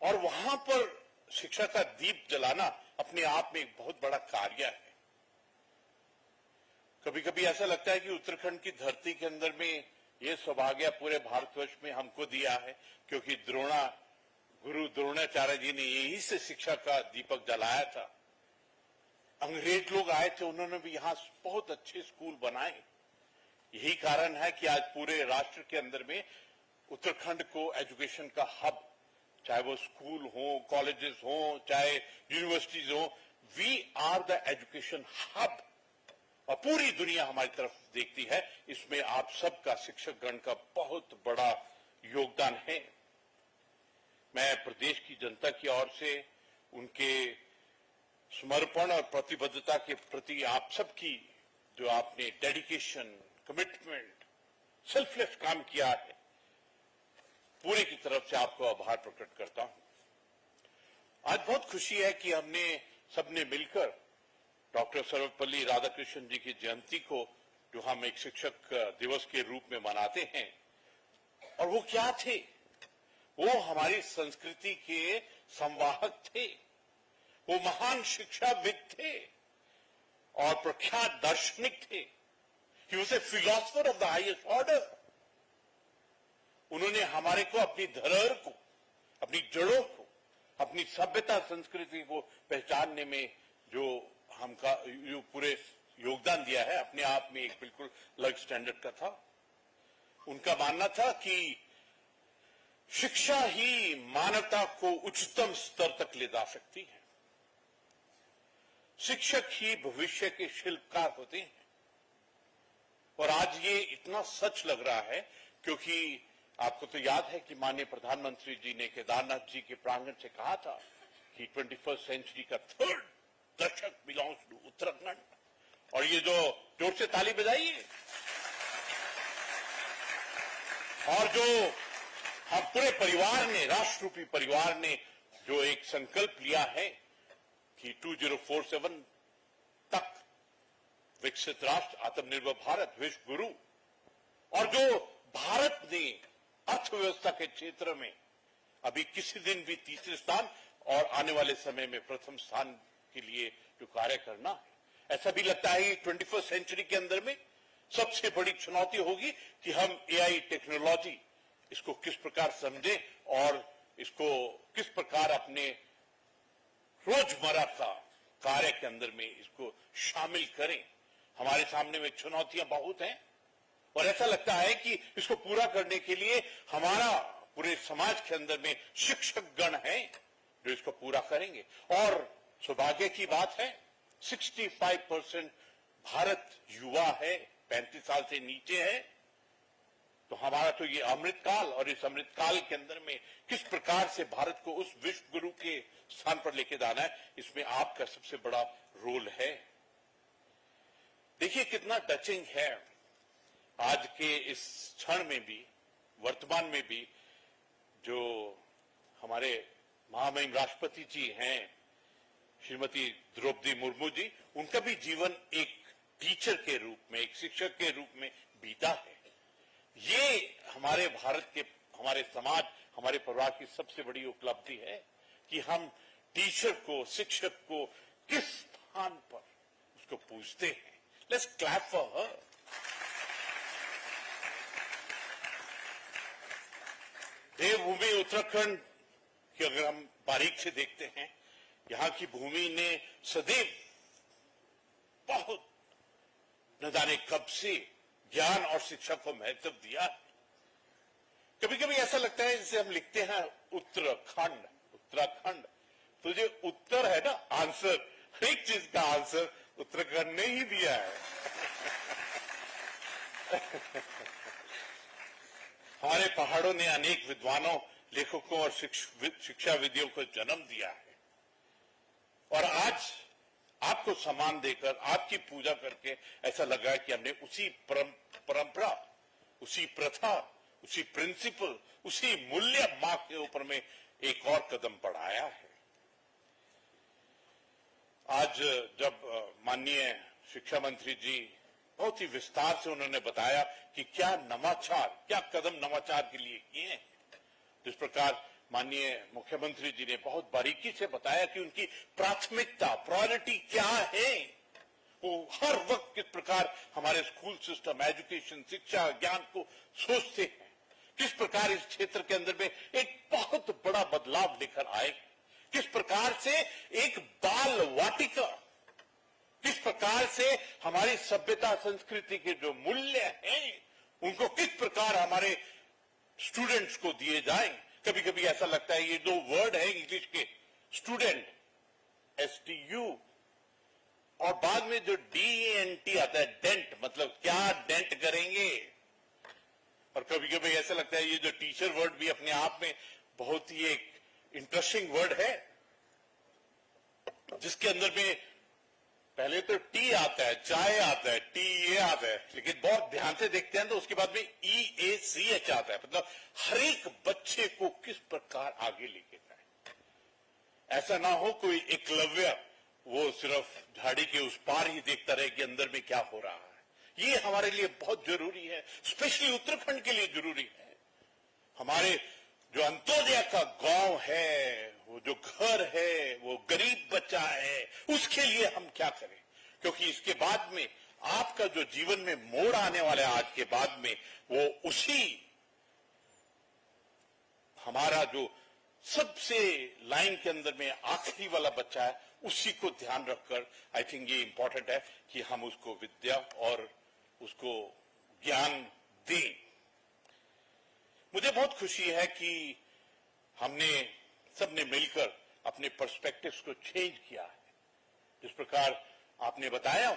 और वहां पर शिक्षा का दीप जलाना अपने आप में एक बहुत बड़ा कार्य है। कभी कभी ऐसा लगता है कि उत्तराखंड की धरती के अंदर में ये सौभाग्य पूरे भारतवर्ष में हमको दिया है, क्योंकि गुरु द्रोणाचार्य जी ने यही से शिक्षा का दीपक जलाया था। अंग्रेज लोग आए थे, उन्होंने भी यहां बहुत अच्छे स्कूल बनाए। यही कारण है कि आज पूरे राष्ट्र के अंदर में उत्तराखंड को एजुकेशन का हब, चाहे वो स्कूल हो, कॉलेजेस हो, चाहे यूनिवर्सिटीज हो, we are the education hub. और पूरी दुनिया हमारी तरफ देखती है। इसमें आप सबका, शिक्षक गण का बहुत बड़ा योगदान है। मैं प्रदेश की जनता की ओर से उनके समर्पण और प्रतिबद्धता के प्रति आप सबकी जो आपने डेडिकेशन, कमिटमेंट, सेल्फलेस काम किया है, पूरे की तरफ से आपको आभार प्रकट करता हूं। आज बहुत खुशी है कि हमने सबने मिलकर डॉक्टर सर्वपल्ली राधाकृष्णन जी की जयंती को, जो हम एक शिक्षक दिवस के रूप में मनाते हैं, और वो क्या थे? वो हमारी संस्कृति के संवाहक थे, वो महान शिक्षाविद थे और प्रख्यात दार्शनिक थे। He was a philosopher of the highest order. उन्होंने हमारे को अपनी धरोहर को, अपनी जड़ों को, अपनी सभ्यता संस्कृति को पहचानने में जो हमका जो पूरे योगदान दिया है, अपने आप में एक बिल्कुल अलग स्टैंडर्ड का था। उनका मानना था कि शिक्षा ही मानवता को उच्चतम स्तर तक ले जा सकती है। शिक्षक ही भविष्य के शिल्पकार होते हैं। और आज ये इतना सच लग रहा है, क्योंकि आपको तो याद है कि माननीय प्रधानमंत्री जी ने केदारनाथ जी के प्रांगण से कहा था कि 21st सेंचुरी का थर्ड दशक बिलोंग्स टू उत्तराखंड। और ये जो जोर से ताली बजाइए, और जो हम पूरे परिवार ने, राष्ट्ररूपी परिवार ने जो एक संकल्प लिया है कि 2047 तक विकसित राष्ट्र, आत्मनिर्भर भारत, विश्व गुरु, और जो भारत ने अर्थव्यवस्था के क्षेत्र में अभी किसी दिन भी तीसरे स्थान और आने वाले समय में प्रथम स्थान के लिए जो कार्य करना है, ऐसा भी लगता है कि 21st सेंचुरी के अंदर में सबसे बड़ी चुनौती होगी कि हम एआई टेक्नोलॉजी इसको किस प्रकार समझें और इसको किस प्रकार अपने रोजमर्रा का कार्य के अंदर में इसको शामिल करें। हमारे सामने में चुनौतियां बहुत हैं और ऐसा लगता है कि इसको पूरा करने के लिए हमारा पूरे समाज के अंदर में शिक्षक गण हैं जो इसको पूरा करेंगे। और सौभाग्य की बात है 65% भारत युवा है, 35 साल से नीचे है। तो हमारा तो ये अमृतकाल, और इस अमृतकाल के अंदर में किस प्रकार से भारत को उस विश्व गुरु के स्थान पर लेके जाना है, इसमें आपका सबसे बड़ा रोल है। देखिए कितना टचिंग है आज के इस क्षण में भी, वर्तमान में भी, जो हमारे महामहिम राष्ट्रपति जी हैं श्रीमती द्रौपदी मुर्मू जी, उनका भी जीवन एक टीचर के रूप में, एक शिक्षक के रूप में बीता है। ये हमारे भारत के, हमारे समाज, हमारे परिवार की सबसे बड़ी उपलब्धि है कि हम टीचर को, शिक्षक को किस स्थान पर उसको पूछते हैं। Let's clap for her. देवभूमि उत्तराखंड की अगर हम बारीक से देखते हैं, यहां की भूमि ने सदैव बहुत न जाने कब से ज्ञान और शिक्षा को महत्व दिया। कभी कभी ऐसा लगता है जैसे हम लिखते हैं उत्तराखंड, उत्तराखंड, तो जो उत्तर है ना, आंसर, हर एक चीज का आंसर उत्तराखंड ने ही दिया है। हमारे पहाड़ों ने अनेक विद्वानों, लेखकों और शिक्षाविदों को जन्म दिया है। आपको सम्मान देकर आपकी पूजा करके ऐसा लगा कि हमने उसी परंपरा, उसी प्रथा, उसी प्रिंसिपल, उसी मूल्य मार्ग के ऊपर में एक और कदम बढ़ाया है। आज जब माननीय शिक्षा मंत्री जी बहुत ही विस्तार से उन्होंने बताया कि क्या नवाचार, क्या कदम नवाचार के लिए किए हैं, जिस प्रकार माननीय मुख्यमंत्री जी ने बहुत बारीकी से बताया कि उनकी प्राथमिकता, प्रायोरिटी क्या है, वो हर वक्त किस प्रकार हमारे स्कूल सिस्टम, एजुकेशन, शिक्षा, ज्ञान को सोचते हैं, किस प्रकार इस क्षेत्र के अंदर में एक बहुत बड़ा बदलाव लेकर आए, किस प्रकार से एक बाल वाटिका, किस प्रकार से हमारी सभ्यता संस्कृति के जो मूल्य हैं उनको किस प्रकार हमारे स्टूडेंट्स को दिए जाएं। कभी कभी ऐसा लगता है ये दो वर्ड है इंग्लिश के, स्टूडेंट, STU, और बाद में जो DENT आता है, डेंट, मतलब क्या डेंट करेंगे। और कभी कभी ऐसा लगता है ये जो टीचर वर्ड भी अपने आप में बहुत ही एक इंटरेस्टिंग वर्ड है, जिसके अंदर में पहले तो टी आता है, चाय आता है, TE आता है, लेकिन बहुत ध्यान से देखते हैं तो उसके बाद में EACH आता है, मतलब हर एक बच्चे को किस प्रकार आगे लेके जाए। ऐसा ना हो कोई एकलव्य वो सिर्फ झाड़ी के उस पार ही देखता रहे कि अंदर में क्या हो रहा है। ये हमारे लिए बहुत जरूरी है, स्पेशली उत्तराखंड के लिए जरूरी है। हमारे जो अंत्योदय का गांव है, वो जो घर है, वो गरीब बच्चा है, उसके लिए हम क्या करें, क्योंकि इसके बाद में आपका जो जीवन में मोड़ आने वाला है आज के बाद में, वो उसी हमारा जो सबसे लाइन के अंदर में आखिरी वाला बच्चा है, उसी को ध्यान रखकर आई थिंक ये इंपॉर्टेंट है कि हम उसको विद्या और उसको ज्ञान दें। मुझे बहुत खुशी है कि हमने सबने मिलकर अपने पर्सपेक्टिव्स को चेंज किया है। जिस प्रकार आपने बताया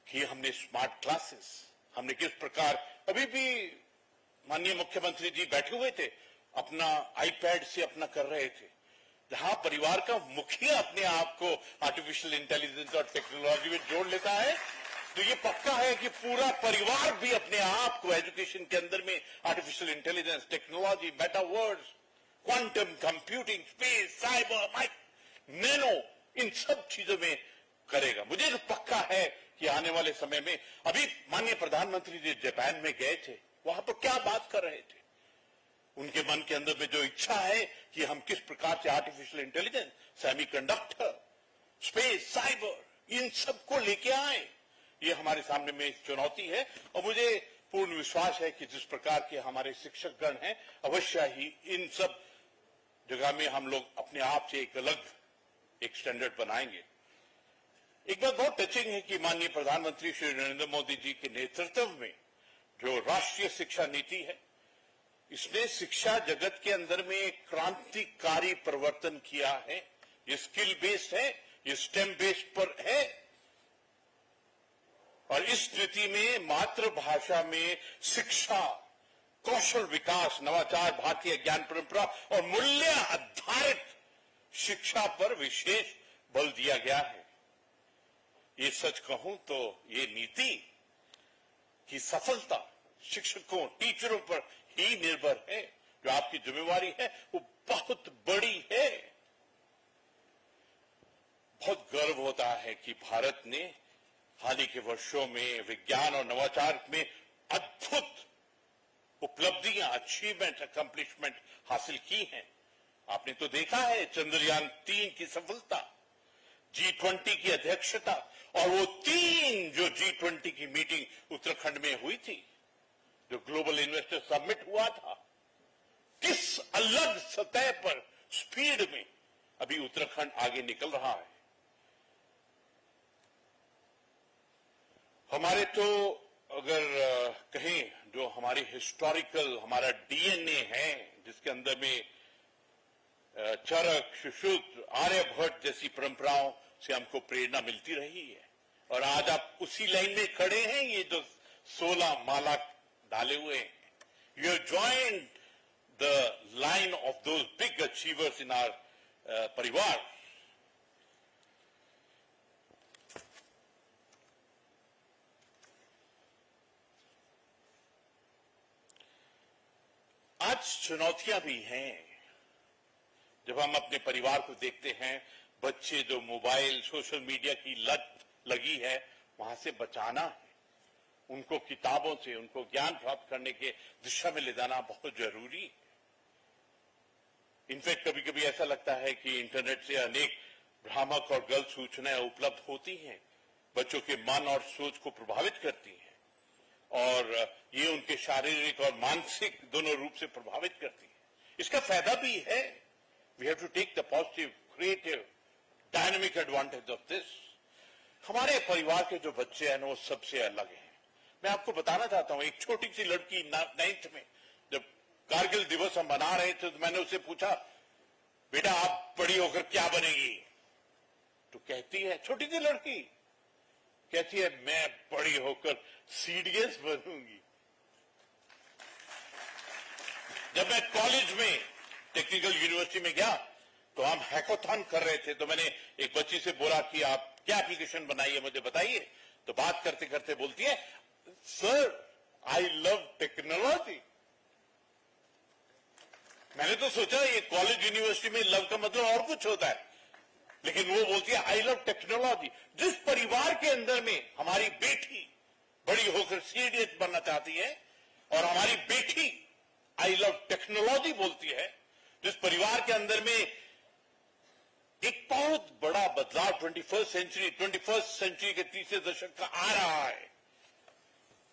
कि हमने स्मार्ट क्लासेस, हमने किस प्रकार, अभी भी माननीय मुख्यमंत्री जी बैठे हुए थे, अपना आईपैड से अपना कर रहे थे, जहां परिवार का मुखिया अपने आप को आर्टिफिशियल इंटेलिजेंस और टेक्नोलॉजी में जोड़ लेता है, तो ये पक्का है कि पूरा परिवार भी अपने आप को एजुकेशन के अंदर में artificial intelligence, technology, metaverse, quantum computing, space, cyber, nano, इन सब चीजों में करेगा। मुझे तो पक्का है कि आने वाले समय में, अभी माननीय प्रधानमंत्री जी जापान में गए थे, वहां पर क्या बात कर रहे थे, उनके मन के अंदर में जो इच्छा है कि हम किस प्रकार से artificial intelligence, semiconductor, space, cyber, इन सबको लेके आए, ये हमारे सामने में एक चुनौती है। और मुझे पूर्ण विश्वास है कि जिस प्रकार के हमारे शिक्षकगण हैं, अवश्य ही इन सब जगह में हम लोग अपने आप से एक अलग एक स्टैंडर्ड बनाएंगे। एक बात बहुत टचिंग है कि माननीय प्रधानमंत्री श्री नरेंद्र मोदी जी के नेतृत्व में जो राष्ट्रीय शिक्षा नीति है, इसने शिक्षा जगत के अंदर में एक क्रांतिकारी परिवर्तन किया है। ये स्किल बेस्ड है, ये स्टेम बेस्ड पर है, और इस नीति में मातृभाषा में शिक्षा, कौशल विकास, नवाचार, भारतीय ज्ञान परंपरा और मूल्य आधारित शिक्षा पर विशेष बल दिया गया है। ये सच कहूं तो ये नीति की सफलता शिक्षकों, टीचरों पर ही निर्भर है। जो आपकी जिम्मेवारी है वो बहुत बड़ी है। बहुत गर्व होता है कि भारत ने हाल ही के वर्षों में विज्ञान और नवाचार में अद्भुत उपलब्धियां, अचीवमेंट, अकम्प्लिशमेंट हासिल की हैं। आपने तो देखा है चंद्रयान 3 की सफलता, G20 की अध्यक्षता, और वो 3 जो G20 की मीटिंग उत्तराखंड में हुई थी, जो ग्लोबल इन्वेस्टर समिट हुआ था, किस अलग सतह पर, स्पीड में अभी उत्तराखंड आगे निकल रहा है। हमारे तो अगर कहें जो हमारी हिस्टोरिकल हमारा DNA है, जिसके अंदर में चरक, सुश्रुत, आर्यभट्ट जैसी परंपराओं से हमको प्रेरणा मिलती रही है, और आज आप उसी लाइन में खड़े हैं। ये जो 16 माला डाले हुए हैं, you have joined the line of those big achievers in our परिवार। आज चुनौतियां भी हैं। जब हम अपने परिवार को देखते हैं, बच्चे जो मोबाइल सोशल मीडिया की लत लगी है, वहां से बचाना है, उनको किताबों से उनको ज्ञान प्राप्त करने के दिशा में ले जाना बहुत जरूरी है। इनफैक्ट कभी कभी ऐसा लगता है कि इंटरनेट से अनेक भ्रामक और गलत सूचनाएं उपलब्ध होती हैं, बच्चों के मन और सोच को प्रभावित करती हैं और ये उनके शारीरिक और मानसिक दोनों रूप से प्रभावित करती है। इसका फायदा भी है। We have to take the positive, creative, dynamic advantage of this. हमारे परिवार के जो बच्चे हैं वो सबसे अलग हैं। मैं आपको बताना चाहता हूं, एक छोटी सी लड़की 9th में जब कारगिल दिवस हम मना रहे थे तो मैंने उससे पूछा, बेटा आप बड़ी होकर क्या बनेगी? तो कहती है, छोटी सी लड़की कहती है, मैं बड़ी होकर सीडीएस बनूंगी। जब मैं कॉलेज में टेक्निकल यूनिवर्सिटी में गया तो हम हैकाथॉन कर रहे थे, तो मैंने एक बच्ची से बोला कि आप क्या एप्लीकेशन बनाई है, मुझे बताइए। तो बात करते करते बोलती है, सर आई लव टेक्नोलॉजी। मैंने तो सोचा ये कॉलेज यूनिवर्सिटी में लव का मतलब और कुछ होता है, लेकिन वो बोलती है आई लव टेक्नोलॉजी। जिस परिवार के अंदर में हमारी बेटी बड़ी होकर सीडीएस बनना चाहती है और हमारी बेटी आई लव टेक्नोलॉजी बोलती है, जिस परिवार के अंदर में एक बहुत बड़ा बदलाव 21st सेंचुरी के तीसरे दशक का आ रहा है,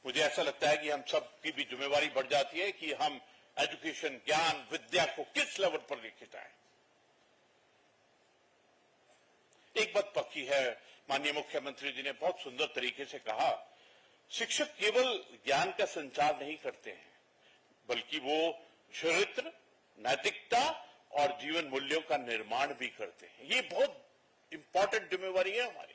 मुझे ऐसा लगता है कि हम सब की भी जिम्मेवारी बढ़ जाती है कि हम एजुकेशन, ज्ञान, विद्या को किस लेवल पर लेके जाएं। एक बात पक्की है, माननीय मुख्यमंत्री जी ने बहुत सुंदर तरीके से कहा, शिक्षक केवल ज्ञान का संचार नहीं करते हैं, बल्कि वो चरित्र, नैतिकता और जीवन मूल्यों का निर्माण भी करते हैं। ये बहुत इंपॉर्टेंट जिम्मेवारी है हमारी।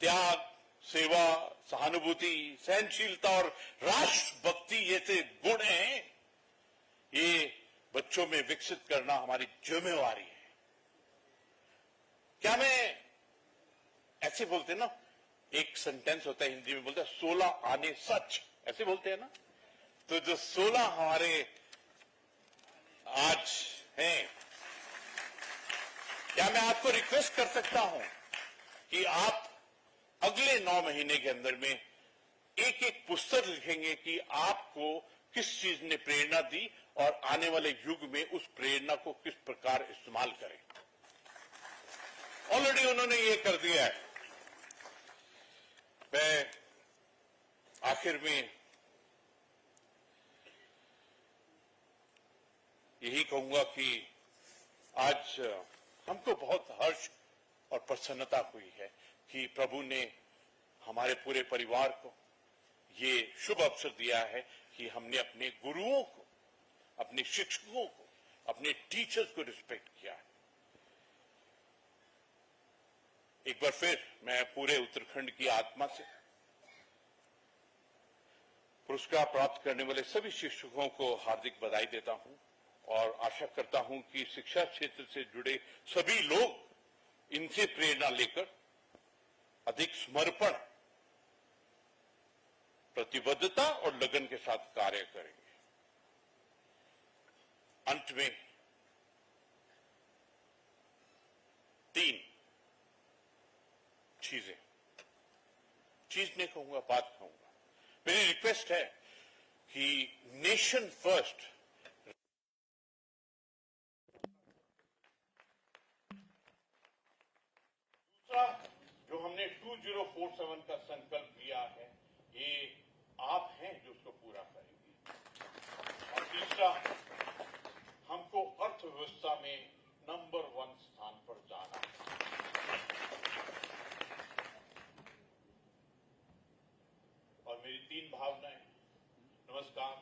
त्याग, सेवा, सहानुभूति, सहनशीलता और राष्ट्रभक्ति जैसे गुण हैं, ये बच्चों में विकसित करना हमारी जिम्मेवारी है। क्या मैं ऐसे बोलते ना, एक सेंटेंस होता है हिंदी में, बोलते हैं 16 आने सच, ऐसे बोलते हैं ना। तो जो 16 हमारे आज हैं, क्या मैं आपको रिक्वेस्ट कर सकता हूं कि आप अगले 9 महीने के अंदर में एक एक पुस्तक लिखेंगे कि आपको किस चीज ने प्रेरणा दी और आने वाले युग में उस प्रेरणा को किस प्रकार इस्तेमाल करें। ऑलरेडी उन्होंने ये कर दिया है। मैं आखिर में यही कहूंगा कि आज हमको बहुत हर्ष और प्रसन्नता हुई है कि प्रभु ने हमारे पूरे परिवार को ये शुभ अवसर दिया है कि हमने अपने गुरुओं को, अपने शिक्षकों को, अपने टीचर्स को रिस्पेक्ट किया है। एक बार फिर मैं पूरे उत्तराखंड की आत्मा से पुरस्कार प्राप्त करने वाले सभी शिक्षकों को हार्दिक बधाई देता हूं और आशा करता हूं कि शिक्षा क्षेत्र से जुड़े सभी लोग इनसे प्रेरणा लेकर अधिक समर्पण, प्रतिबद्धता और लगन के साथ कार्य करेंगे। अंत में 3 चीज नहीं कहूंगा, बात कहूंगा। मेरी रिक्वेस्ट है कि नेशन फर्स्ट, दूसरा जो हमने 2047 का संकल्प लिया है, ये आप हैं जो उसको पूरा करेंगे। और तीसरा, हमको अर्थव्यवस्था में नंबर 1 स्थान पर जाना है। और मेरी 3 भावनाएं। नमस्कार।